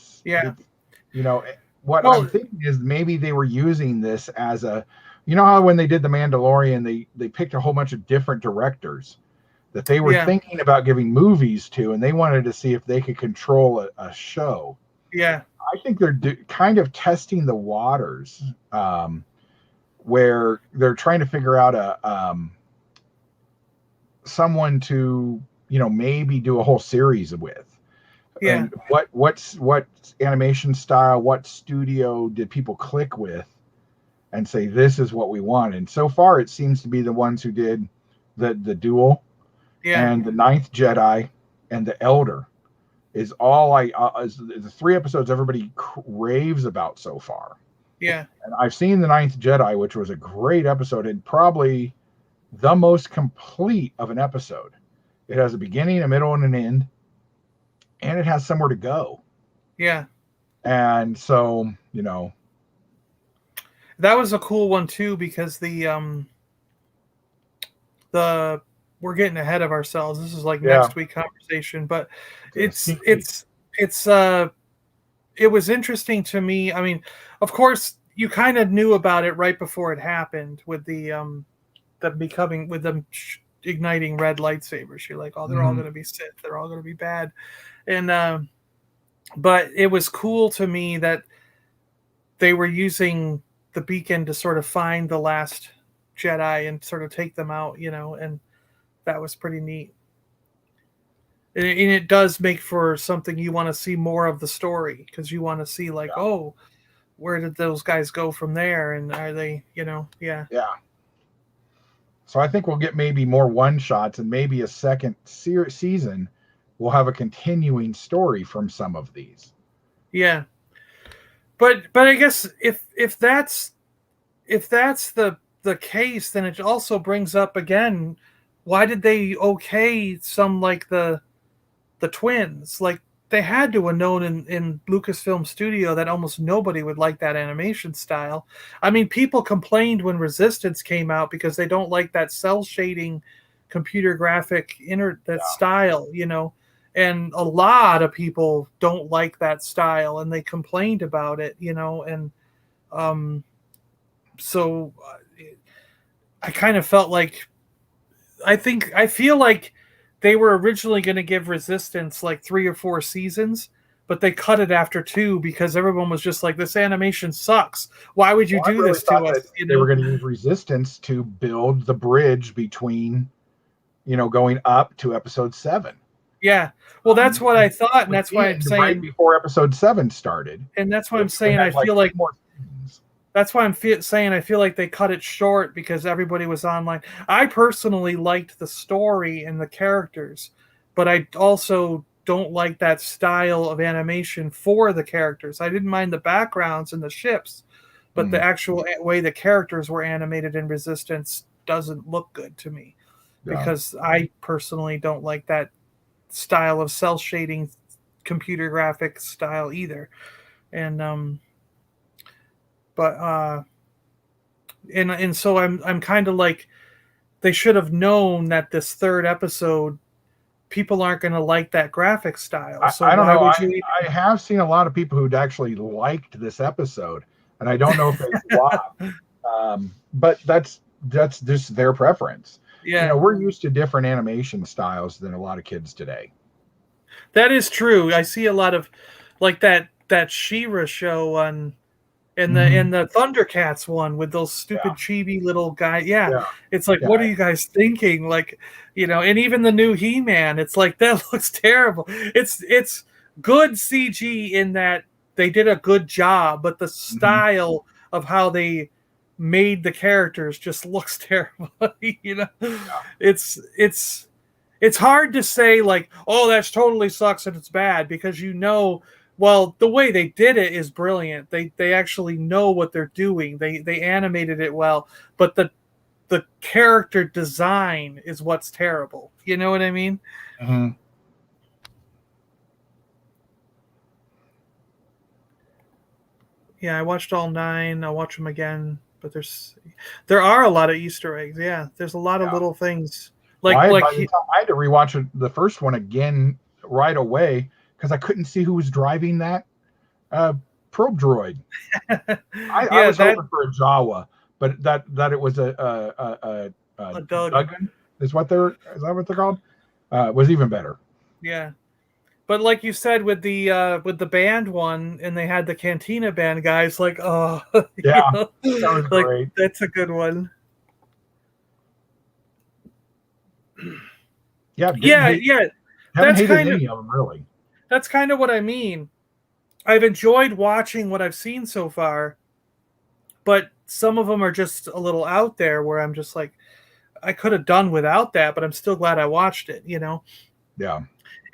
thinking is maybe they were using this as a, how when they did The Mandalorian, they picked a whole bunch of different directors that they were thinking about giving movies to, and they wanted to see if they could control a show. Yeah. I think they're kind of testing the waters, where they're trying to figure out someone to, maybe do a whole series with. Yeah. And what animation style, what studio did people click with and say, this is what we want? And so far it seems to be the ones who did the Duel and the Ninth Jedi and the Elder is all the 3 episodes everybody raves about so far. Yeah. And I've seen the Ninth Jedi, which was a great episode and probably the most complete of an episode. It has a beginning, a middle, and an end, and it has somewhere to go. Yeah. And so, that was a cool one too, because the we're getting ahead of ourselves. This is like next week conversation, but it was interesting to me. I mean, of course, you kind of knew about it right before it happened with them igniting red lightsabers. You're like, oh, they're all going to be Sith. They're all going to be bad. And but it was cool to me that they were using the beacon to sort of find the last Jedi and sort of take them out, and that was pretty neat. And it does make for something you want to see more of the story, because you want to see oh, where did those guys go from there? And are they, Yeah. So I think we'll get maybe more one-shots, and maybe a second season will have a continuing story from some of these. Yeah. But I guess if that's the case, then it also brings up again, why did they okay some like the twins? Like, they had to have known in Lucasfilm Studio that almost nobody would like that animation style. I mean, people complained when Resistance came out because they don't like that cell shading computer graphic style, and a lot of people don't like that style, and they complained about it, and so I kind of felt like, I feel like they were originally going to give Resistance like 3 or 4 seasons, but they cut it after 2 because everyone was just like, this animation sucks. Why would you do this to us? They were going to use Resistance to build the bridge between, going up to episode 7. Yeah. Well, that's what I thought, and that's why I'm saying right before episode 7 started. And that's why I'm saying I feel like more. That's why I'm saying I feel like they cut it short because everybody was online. I personally liked the story and the characters, but I also don't like that style of animation for the characters. I didn't mind the backgrounds and the ships, but the actual way the characters were animated in Resistance doesn't look good to me because I personally don't like that style of cell shading computer graphics style either. And and so I'm kind of like, they should have known that this 3rd episode people aren't going to like that graphic style. So I don't know. I have seen a lot of people who'd actually liked this episode, and I don't know if they flopped. But that's just their preference. Yeah, we're used to different animation styles than a lot of kids today. That is true. I see a lot of like that She-Ra show on and the Thundercats one with those stupid chibi little guys. Yeah. It's like, what are you guys thinking? Like, and even the new He-Man, it's like, that looks terrible. It's good CG in that they did a good job, but the style of how they made the characters just looks terrible. It's hard to say like, oh, that's totally sucks and it's bad, because well, the way they did it is brilliant. They actually know what they're doing. They animated it well, but the character design is what's terrible. You know what I mean? Mm-hmm. Yeah, I watched all 9. I'll watch them again, but there are a lot of Easter eggs. Yeah, there's a lot of little things. I had to rewatch the first one again right away because I couldn't see who was driving that probe droid. I was hoping for a Jawa, but that it was a Duggan is that what they're called? Was even better. Yeah, but like you said with the band one, and they had the Cantina band guys, like, oh yeah, that was great. That's a good one. Yeah. That's kind of them, really. That's kind of what I mean. I've enjoyed watching what I've seen so far, but some of them are just a little out there where I'm just like, I could have done without that, but I'm still glad I watched it, Yeah.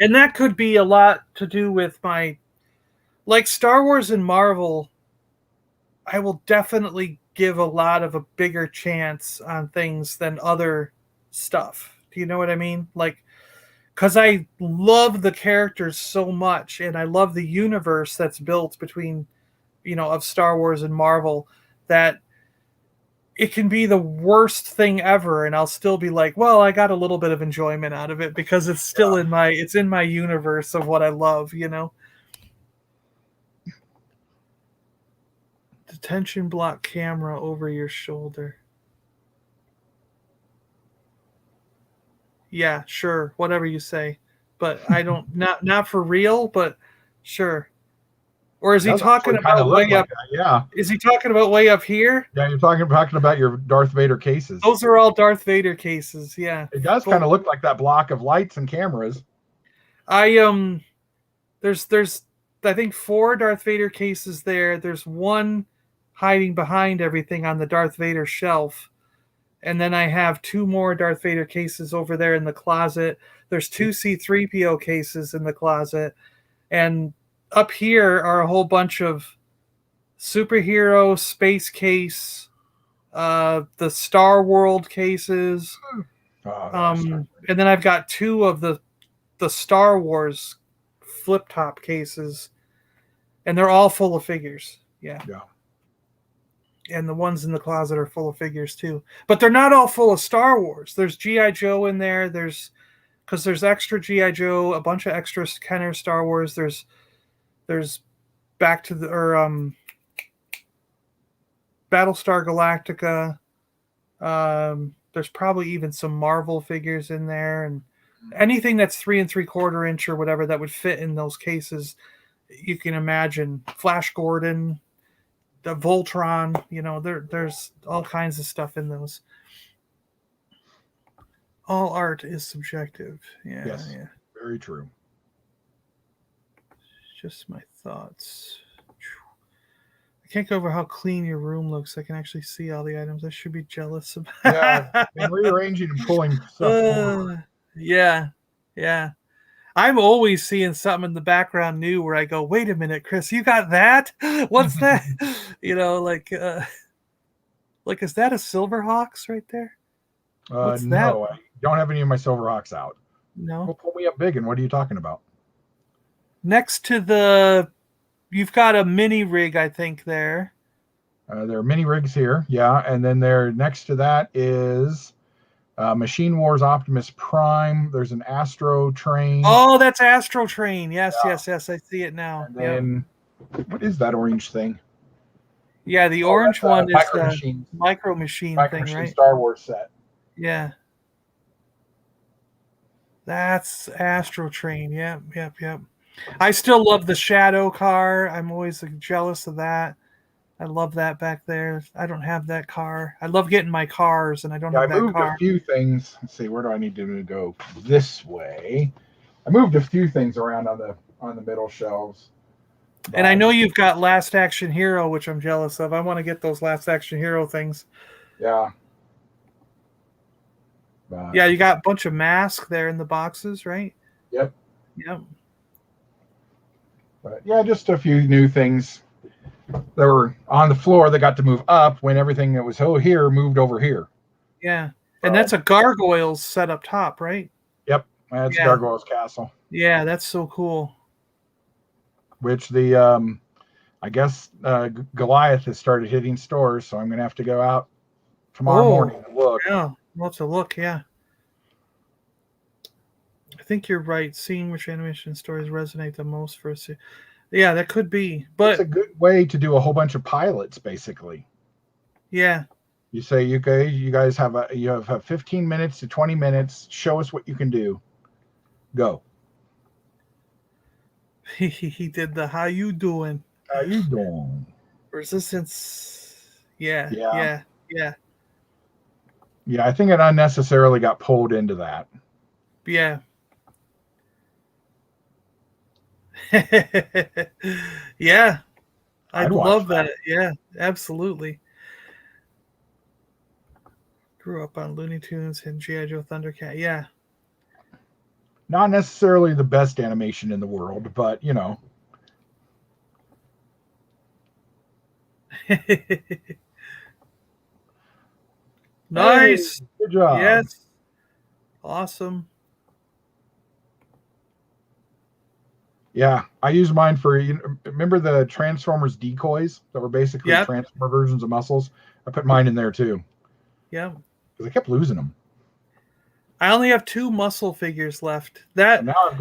And that could be a lot to do with like Star Wars and Marvel. I will definitely give a lot of a bigger chance on things than other stuff. Do you know what I mean? Like, because I love the characters so much, and I love the universe that's built between, of Star Wars and Marvel, that it can be the worst thing ever, and I'll still be like, well, I got a little bit of enjoyment out of it because it's still in my universe of what I love, Detention block camera over your shoulder. Yeah, sure, whatever you say, but I don't not for real, but sure. Or is he talking about way up? Yeah. Is he talking about way up here? Yeah, you're talking about your Darth Vader cases. Those are all Darth Vader cases. Yeah. It does kind of look like that block of lights and cameras. There's I think 4 Darth Vader cases there. There's one hiding behind everything on the Darth Vader shelf. And then I have 2 more Darth Vader cases over there in the closet. There's 2 C-3PO cases in the closet. And up here are a whole bunch of superhero space case, the Star World cases. And then I've got 2 of the Star Wars flip top cases. And they're all full of figures. Yeah. And the ones in the closet are full of figures too. But they're not all full of Star Wars. There's G.I. Joe in there. There's extra G.I. Joe, a bunch of extra Kenner Star Wars. There's Battlestar Galactica. There's probably even some Marvel figures in there, and anything that's 3 3/4 inch or whatever that would fit in those cases you can imagine Flash Gordon, the Voltron, there's all kinds of stuff in those. All art is subjective. Yeah, Yes, yeah. very true. Just my thoughts. I can't go over how clean your room looks. I can actually see all the items. I should be jealous of. Yeah, I've been rearranging and pulling stuff forward. Yeah. I'm always seeing something in the background new where I go, wait a minute, Chris, you got that? What's that? Like is that a Silverhawks right there? What's No, that? I don't have any of my Silverhawks out. No. Well, pull me up big, and what are you talking about? Next to you've got a mini rig, I think, there. There are mini rigs here, yeah, and then there next to that is Machine Wars Optimus Prime. There's an Astro Train. Oh, that's Astro Train. Yes, yeah. Yes. I see it now. And then, what is that orange thing? Yeah, the orange one is the Micro Machine thing, right? Star Wars set. Yeah. That's Astro Train. Yep. I still love the Shadow car. I'm always jealous of that. I love that back there. I don't have that car. I love getting my cars, and I don't have that car. I moved a few things. Let's see, where do I need to go? This way. I moved a few things around on the middle shelves. And I know you've got Last Action Hero, which I'm jealous of. I want to get those Last Action Hero things. Yeah. Yeah, you got a bunch of masks there in the boxes, right? Yep. Yep. But yeah, just a few new things that were on the floor that got to move up when everything that was here moved over here. Yeah. And that's a Gargoyles set up top, right? Yep. That's Gargoyles Castle. Yeah, that's so cool. Which I guess Goliath has started hitting stores, so I'm going to have to go out tomorrow morning and look. Yeah, we'll have to look, yeah. I think you're right. Seeing which animation stories resonate the most for us. Yeah, that could be. But it's a good way to do a whole bunch of pilots, basically. Yeah. You say, you guys have 15 minutes to 20 minutes. Show us what you can do. Go. He did the how you doing? How you doing? Resistance. Yeah. Yeah, I think it unnecessarily got pulled into that. Yeah. Yeah. I'd love that. Yeah, absolutely. Grew up on Looney Tunes and G.I. Joe Thundercat. Yeah. Not necessarily the best animation in the world, but Nice. Hey, good job. Yes. Awesome. Yeah, I use mine for, remember the Transformers decoys that were basically Transformer versions of muscles? I put mine in there too. Yeah. Because I kept losing them. I only have 2 muscle figures left. And now I've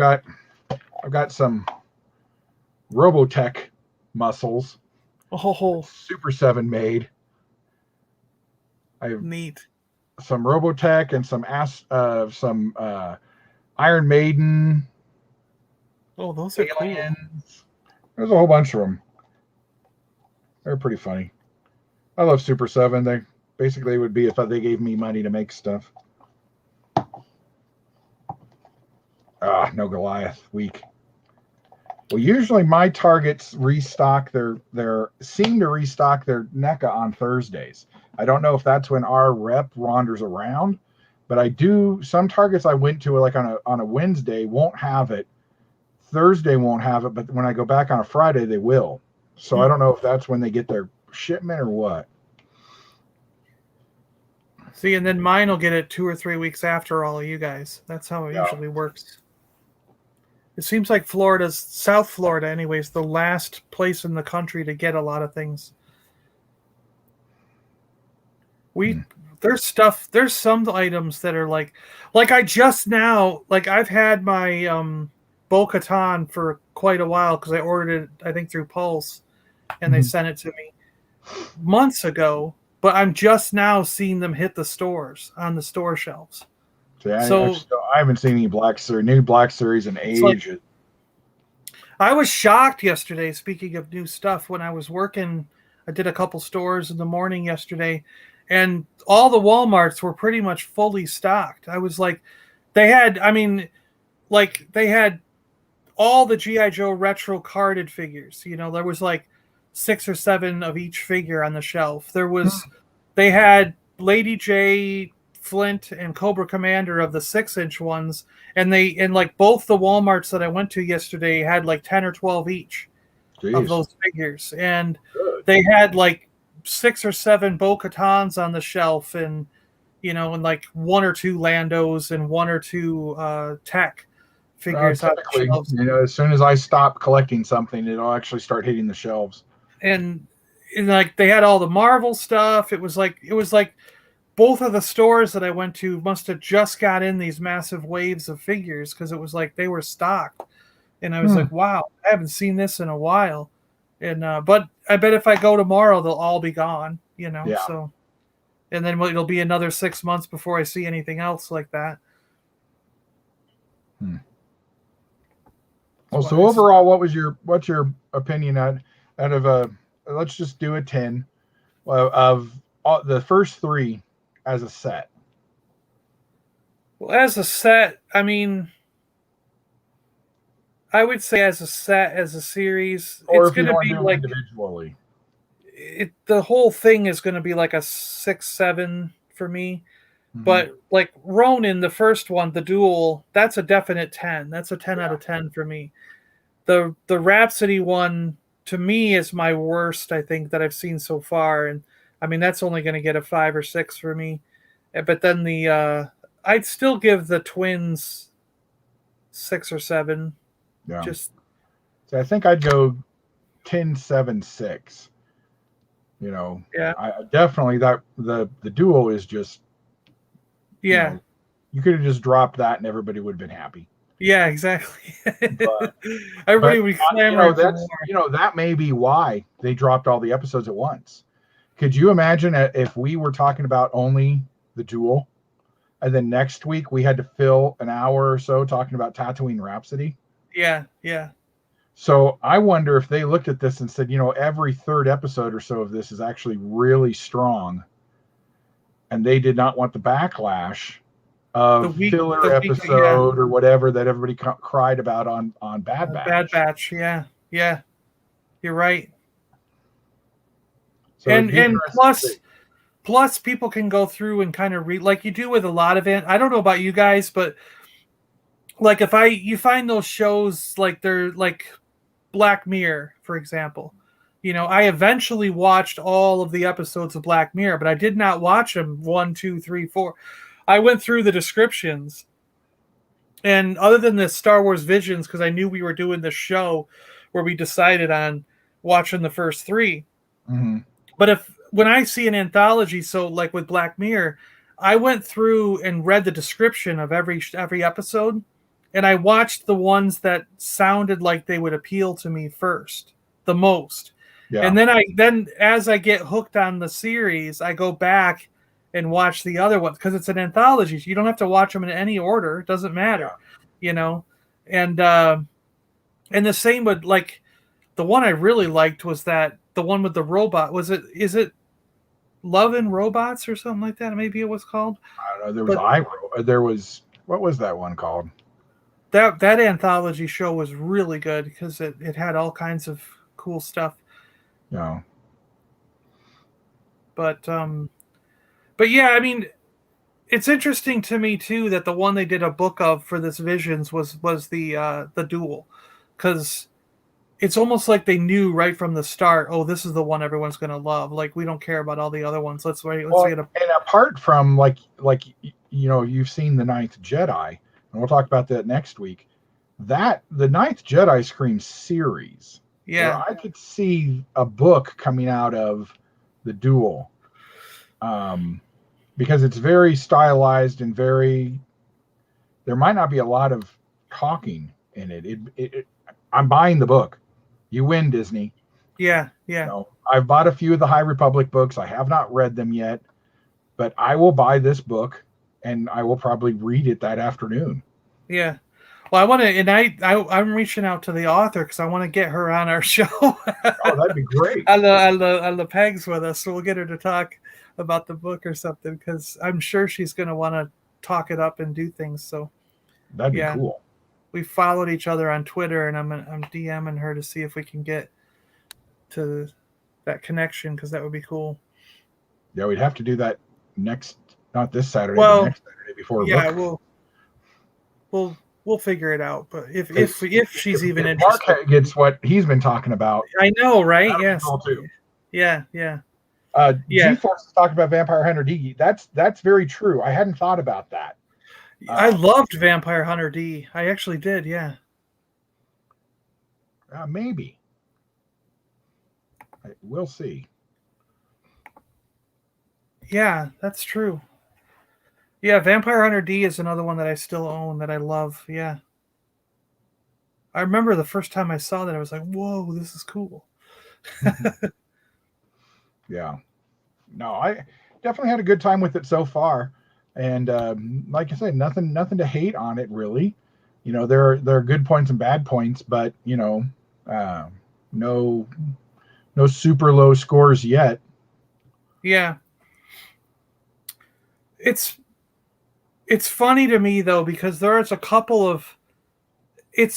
got some Robotech muscles. Oh, Super 7 made. I have neat. Some Robotech and some Iron Maiden. Oh, those are cool. There's a whole bunch of them. They're pretty funny. I love Super 7. They basically would be if they gave me money to make stuff. No Goliath. Weak. Well, usually my targets restock seem to restock their NECA on Thursdays. I don't know if that's when our rep wanders around, but I do. Some targets I went to like on a Wednesday won't have it. Thursday won't have it, but when I go back on a Friday, they will. So I don't know if that's when they get their shipment or what. See, and then mine will get it 2 or 3 weeks after all of you guys. That's how it usually works. It seems like South Florida anyways, the last place in the country to get a lot of things. There's some items that are like I just now, I've had my Bo-Katan for quite a while because I ordered it, I think, through Pulse, and they sent it to me months ago. But I'm just now seeing them hit the stores on the store shelves. I haven't seen any new Black Series in ages. I was shocked yesterday, speaking of new stuff, when I was working. I did a couple stores in the morning yesterday, and all the Walmarts were pretty much fully stocked. I was like, they had, I mean, like they had all the G.I. Joe retro carded figures. You know, there was like 6 or 7 of each figure on the shelf. They had Lady J, Flint, and Cobra Commander of the 6-inch ones, and like both the Walmarts that I went to yesterday had like 10 or 12 each. Jeez. Of those figures, and Good. they had like 6 or 7 Bo-Katans on the shelf, and and like 1 or 2 Landos and 1 or 2 Tech figures on the shelves. As soon as I stop collecting something, it'll actually start hitting the shelves. And like they had all the Marvel stuff. It was like both of the stores that I went to must have just got in these massive waves of figures, because it was like they were stocked. And I was like, wow, I haven't seen this in a while. And but I bet if I go tomorrow, they'll all be gone, Yeah. So, and then it'll be another 6 months before I see anything else like that. Well, so overall, what's your opinion out of let's just do a 10 of the first 3 as a set? Well, as a set, I mean, I would say as a set, as a series, or it's going to be like individually. The whole thing is going to be like a 6-7 for me. Mm-hmm. But like Ronin, the first one, the duel, that's a definite 10. That's a 10 out of 10 for me. The Rhapsody one, to me, is my worst, I think, that I've seen so far. And I mean, that's only going to get a 5 or 6 for me. But then I'd still give the twins 6 or 7. Yeah. So I think I'd go 10, 7, 6. Yeah. I definitely, that the duel is just. Yeah. You could have just dropped that and everybody would have been happy. Yeah, exactly. But everybody would clamor for more. That may be why they dropped all the episodes at once. Could you imagine if we were talking about only the duel, and then next week we had to fill an hour or so talking about Tatooine Rhapsody? Yeah, yeah. So I wonder if they looked at this and said, every third episode or so of this is actually really strong, and they did not want the backlash of filler episode or whatever that everybody cried about on Bad Batch. Bad Batch, yeah, yeah. You're right. So and plus people can go through and kind of read, like you do with a lot of it. I don't know about you guys, but like you find those shows, like they're like Black Mirror, for example. I eventually watched all of the episodes of Black Mirror, but I did not watch them 1, 2, 3, 4. I went through the descriptions, and other than the Star Wars Visions, because I knew we were doing this show where we decided on watching the first 3. Mm-hmm. But when I see an anthology, so like with Black Mirror, I went through and read the description of every episode, and I watched the ones that sounded like they would appeal to me first, the most. Yeah. And then as I get hooked on the series, I go back and watch the other ones, because it's an anthology. So you don't have to watch them in any order. It doesn't matter, And the same with, like, the one I really liked was the one with the robot. Is it Love and Robots or something like that? Maybe it was called. I don't know. What was that one called? That anthology show was really good because it had all kinds of cool stuff. Yeah. But yeah, I mean, it's interesting to me too that the one they did a book of for this Visions was the duel, because it's almost like they knew right from the start, oh, this is the one everyone's going to love. Like, we don't care about all the other ones. Let's get a. And apart from like you've seen The Ninth Jedi, and we'll talk about that next week. That the Ninth Jedi screams series. Yeah, I could see a book coming out of the duel, because it's very stylized and very. There might not be a lot of talking in it. I'm buying the book. You win, Disney. Yeah, yeah. I've bought a few of the High Republic books. I have not read them yet, but I will buy this book and I will probably read it that afternoon. Yeah. Well, I want to, and I'm reaching out to the author because I want to get her on our show. Oh, that'd be great. on the pegs with us, so we'll get her to talk about the book or something because I'm sure she's going to want to talk it up and do things. So that'd be cool. We followed each other on Twitter, and I'm DMing her to see if we can get to that connection because that would be cool. Yeah, we'd have to do that not this Saturday, but next Saturday before. Yeah, we'll figure it out. But if she's even interested, Mark gets what he's been talking about. I know, right? Yes. Cool too. Yeah. G-Force is talking about Vampire Hunter D. That's very true. I hadn't thought about that. I loved Vampire Hunter D. I actually did. Yeah. Maybe. We'll see. Yeah, that's true. Yeah, Vampire Hunter D is another one that I still own that I love. Yeah. I remember the first time I saw that, I was like, whoa, this is cool. Yeah. No, I definitely had a good time with it so far. And like I said, nothing to hate on it, really. You know, there are good points and bad points, but, you know, no super low scores yet. Yeah. It's funny to me though because there's a couple of it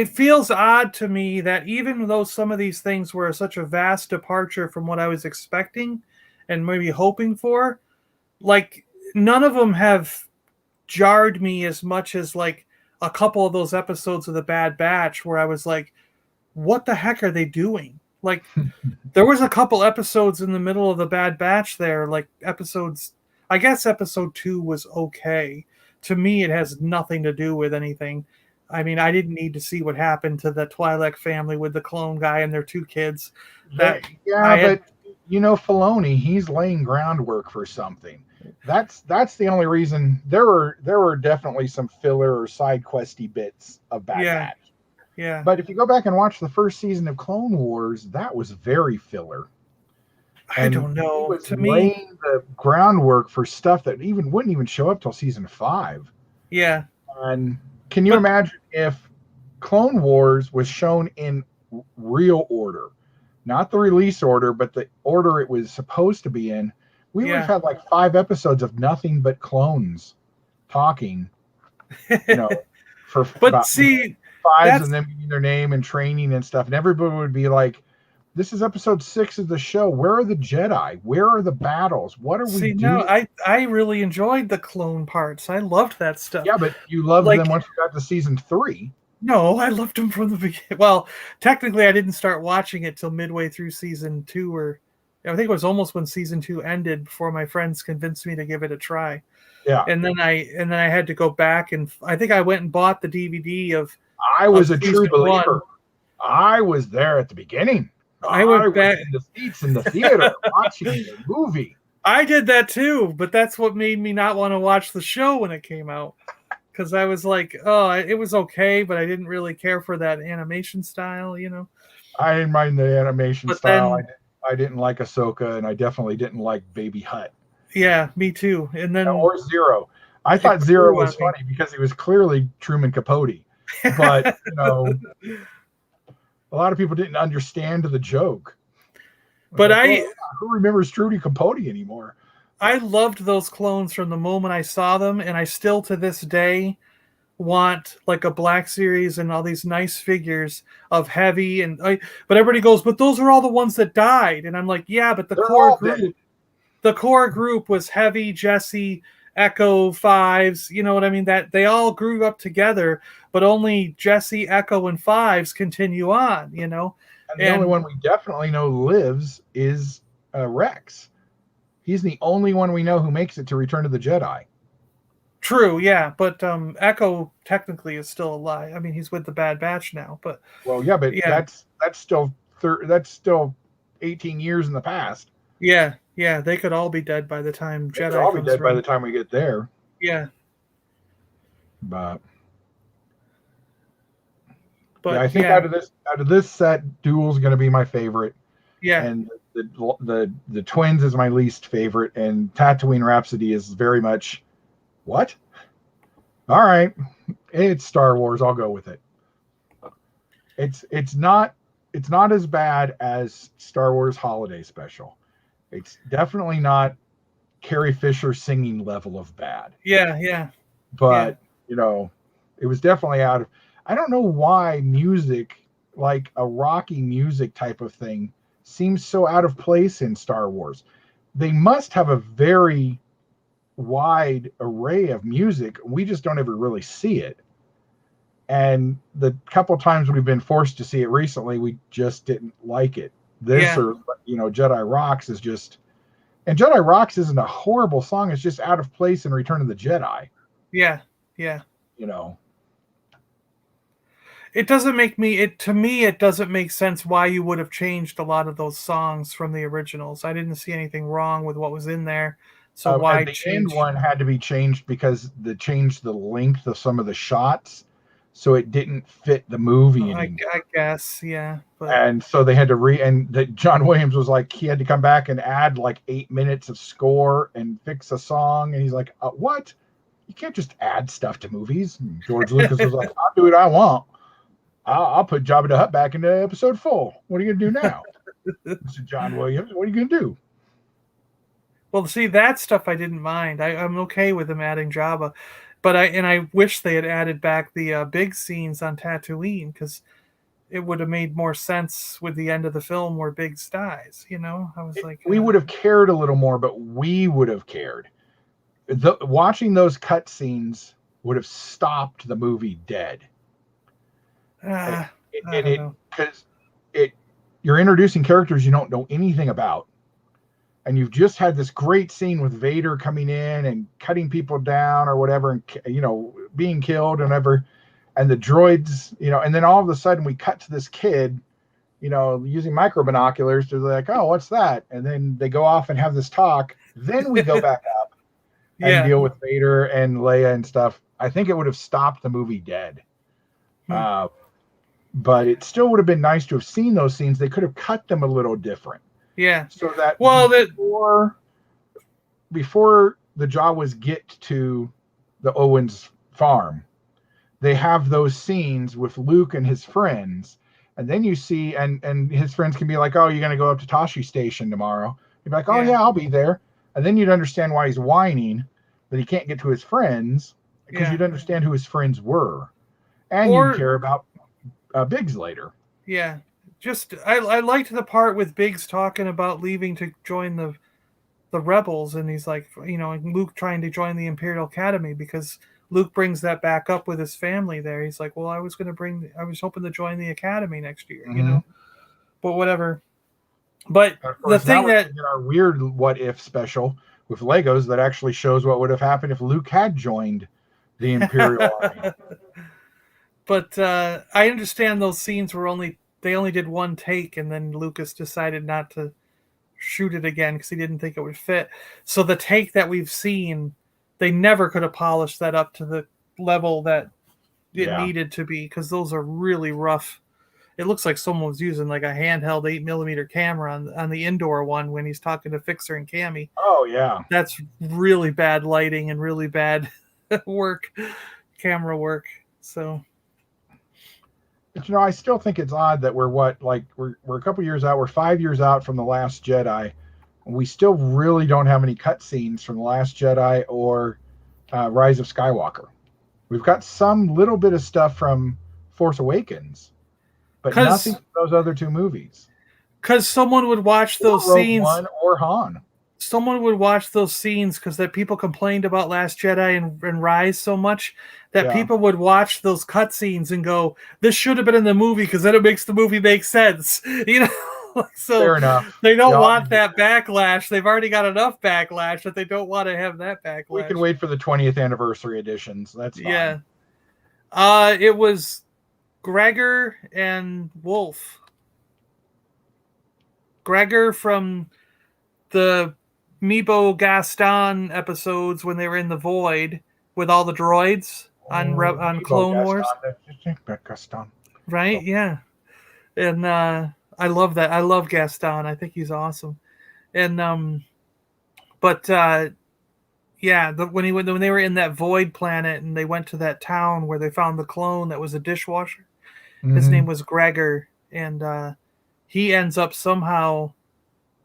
feels odd to me that even though some of these things were such a vast departure from what I was expecting and maybe hoping for, like none of them have jarred me as much as like a couple of those episodes of The Bad Batch where I was like, what the heck are they doing? Like there was a couple episodes in the middle of The Bad Batch there, like episodes, I guess episode 2 was okay. To me, it has nothing to do with anything. I mean, I didn't need to see what happened to the Twi'lek family with the clone guy and their 2 kids. But you know, Filoni, he's laying groundwork for something. That's the only reason. There were definitely some filler or side questy bits of Bad Batch. Yeah. But if you go back and watch the first season of Clone Wars, that was very filler. I don't know. He was laying the groundwork for stuff that wouldn't even show up till season 5. Yeah. And can you imagine if Clone Wars was shown in real order, not the release order, but the order it was supposed to be in? We would have had like 5 episodes of nothing but clones talking. You know, for about 5 and then giving their name and training and stuff, and everybody would be like, this is episode 6 of the show. Where are the Jedi? Where are the battles? What are we doing? No, I really enjoyed the clone parts. I loved that stuff. Yeah, but you loved them once you got to season 3. No, I loved them from the beginning. Well, technically, I didn't start watching it till midway through season 2, or I think it was almost when season 2 ended before my friends convinced me to give it a try. Yeah, and then I had to go back, and I think I went and bought the DVD of. I was a true believer. I was there at the beginning. I went back in the seats in the theater watching the movie. I did that too, but that's what made me not want to watch the show when it came out. Because I was like, oh, it was okay, but I didn't really care for that animation style, you know. I didn't mind the animation style. I didn't like Ahsoka, and I definitely didn't like Baby Hutt. Yeah, me too. And then or Zero. I thought Zero was funny because he was clearly Truman Capote, but you know. A lot of people didn't understand the joke. But who remembers Trudy Capote anymore? I loved those clones from the moment I saw them, and I still to this day want like a Black Series and all these nice figures of Heavy but everybody goes, but those are all the ones that died. And I'm like, yeah, but the core group was Heavy, Jesse, Echo, Fives, you know what I mean? That they all grew up together, but only Jesse, Echo, and Fives continue on, you know. And the only one we definitely know lives is Rex. He's the only one we know who makes it to Return of the Jedi. True, yeah, but Echo technically is still alive. I mean, he's with the Bad Batch now, but that's still 18 years in the past. Yeah, they could all be dead by the time Jedi. They could all be dead by the time we get there. Yeah, but yeah, I think out of this set, Duel's going to be my favorite. Yeah, and the Twins is my least favorite, and Tatooine Rhapsody is very much what? All right, it's Star Wars. I'll go with it. It's not as bad as Star Wars Holiday Special. It's definitely not Carrie Fisher singing level of bad. Yeah. But it was definitely out of. I don't know why music, like a rocky music type of thing, seems so out of place in Star Wars. They must have a very wide array of music. We just don't ever really see it. And the couple times we've been forced to see it recently, we just didn't like it. This or Jedi Rocks is just, and Jedi Rocks isn't a horrible song. It's just out of place in Return of the Jedi. Yeah. It doesn't make to me, it doesn't make sense why you would have changed a lot of those songs from the originals. I didn't see anything wrong with what was in there. So why the change? end one had to be changed because they changed the length of some of the shots, so it didn't fit the movie anymore. I guess, yeah. But... And so they had to and John Williams was like, he had to come back and add like 8 minutes of score and fix a song. And he's like, what? You can't just add stuff to movies. And George Lucas was like, I'll do what I want. I'll put Jabba the Hutt back into episode 4. What are you going to do now? So John Williams, what are you going to do? Well, see, that stuff I didn't mind. I'm okay with them adding Jabba. But I wish they had added back the big scenes on Tatooine, because it would have made more sense with the end of the film where Biggs dies. I was like, we would have cared a little more, but we would have cared. Watching those cut scenes would have stopped the movie dead. Because you're introducing characters you don't know anything about, and you've just had this great scene with Vader coming in and cutting people down or whatever, and being killed and ever, and the droids, and then all of a sudden we cut to this kid, using micro binoculars to like, oh, what's that? And then they go off and have this talk. Then we go back up and deal with Vader and Leia and stuff. I think it would have stopped the movie dead. But it still would have been nice to have seen those scenes. They could have cut them a little different. Yeah. So that before the Jawas get to the Owens farm, they have those scenes with Luke and his friends. And then you see, and his friends can be like, oh, you're going to go up to Tashi Station tomorrow. You'd be like, oh, yeah, I'll be there. And then you'd understand why he's whining that he can't get to his friends, because you'd understand who his friends were. And you'd care about Biggs later. Yeah. Just, I liked the part with Biggs talking about leaving to join the rebels, and he's like, Luke trying to join the Imperial Academy, because Luke brings that back up with his family there. He's like, well, I was hoping to join the Academy next year, but whatever. But the thing that our weird what if special with Legos that actually shows what would have happened if Luke had joined the Imperial Army. But I understand those scenes were only did one take, and then Lucas decided not to shoot it again because he didn't think it would fit. So the take that we've seen, they never could have polished that up to the level that it needed to be, because those are really rough. It looks like someone was using like a handheld 8mm camera on the indoor one when he's talking to Fixer and Cammy. Oh, yeah. That's really bad lighting and really bad camera work. So... But I still think it's odd that we're a couple years out. We're 5 years out from The Last Jedi. And we still really don't have any cutscenes from The Last Jedi or Rise of Skywalker. We've got some little bit of stuff from Force Awakens, but nothing from those other two movies. Because someone would watch those scenes. Rogue One or Han. Someone would watch those scenes because that people complained about Last Jedi and Rise so much that people would watch those cutscenes and go, "This should have been in the movie because then it makes the movie make sense." So fair enough. They don't want that backlash. They've already got enough backlash that they don't want to have that backlash. We can wait for the 20th anniversary editions. That's fine. Yeah. It was Gregor and Wolf. Gregor from the Meebo Gaston episodes when they were in the void with all the droids on Clone Wars. Gaston. Right? Yeah. And I love that. I love Gaston. I think he's awesome. And but Yeah, when they were in that void planet and they went to that town where they found the clone that was a dishwasher. His name was Gregor, and he ends up somehow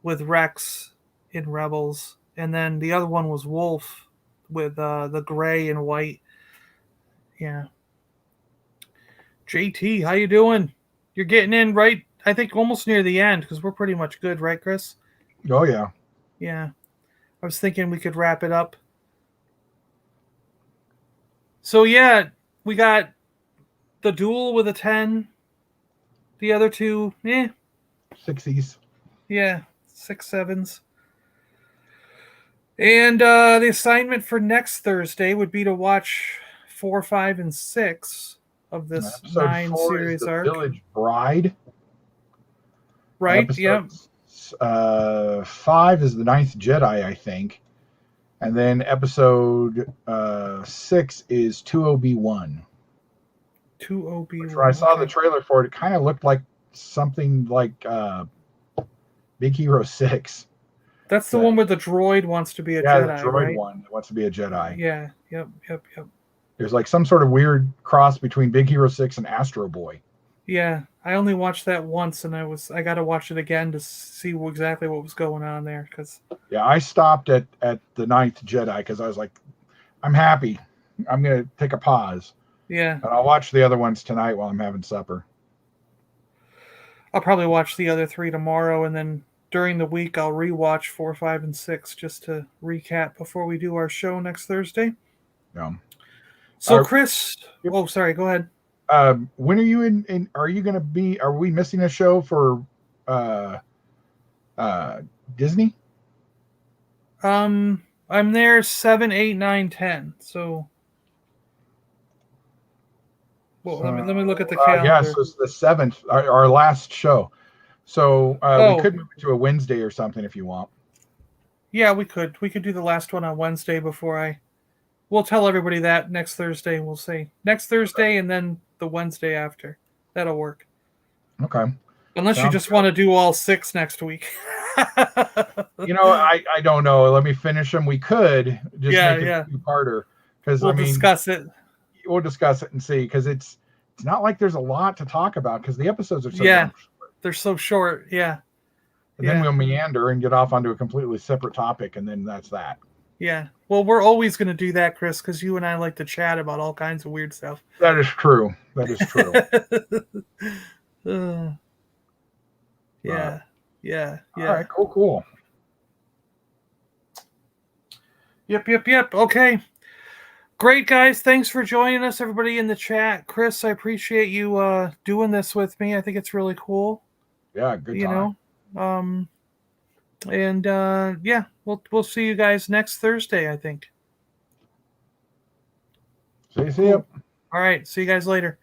with Rex in Rebels, and then the other one was Wolf with the gray and white. Yeah. JT, how you doing? You're getting in right, I think, almost near the end because we're pretty much good, right, Chris? Oh yeah. Yeah. I was thinking we could wrap it up. So yeah, we got the duel with a 10. The other two, 60s. Yeah, 6 7s. And the assignment for next Thursday would be to watch 4, 5, and 6 of this Episode 9 4 series is the arc. Village Bride. Right? Yep. 5 is the Ninth Jedi, I think. And then episode 6 is 2OB1. 2OB1. I saw the trailer for it. It kind of looked like something like Big Hero 6. That's the one where the droid wants to be a Jedi, the droid right? one that wants to be a Jedi. Yeah. Yep. There's like some sort of weird cross between Big Hero 6 and Astro Boy. Yeah, I only watched that once, and I got to watch it again to see exactly what was going on there. I stopped at the Ninth Jedi because I was like, I'm happy. I'm gonna take a pause. Yeah, and I'll watch the other ones tonight while I'm having supper. I'll probably watch the other 3 tomorrow, and then during the week I'll rewatch 4, 5, and 6 just to recap before we do our show next Thursday. Yeah. So Chris, oh sorry, go ahead. When are you in are you gonna be? Are we missing a show for Disney? I'm there 7, 8, 9, 10. So, well, let me look at the calendar. Yeah, so it's the 7th, our last show. So we could move it to a Wednesday or something if you want. Yeah, we could. We could do the last one on Wednesday before we'll tell everybody that next Thursday. We'll say next Thursday and then the Wednesday after. That'll work. Okay. Unless you just want to do all 6 next week. I don't know. Let me finish them. We could just make it a two-parter because we'll discuss it. We'll discuss it and see because it's not like there's a lot to talk about because the episodes are so short. They're so short. Yeah. And then we'll meander and get off onto a completely separate topic, and then that's that. Yeah. Well, we're always going to do that, Chris, because you and I like to chat about all kinds of weird stuff. That is true. Yeah. All right, cool. Yep. Okay. Great, guys. Thanks for joining us, everybody in the chat. Chris, I appreciate you doing this with me. I think it's really cool. Yeah, good time. We'll see you guys next Thursday, I think. See you. All right. See you guys later.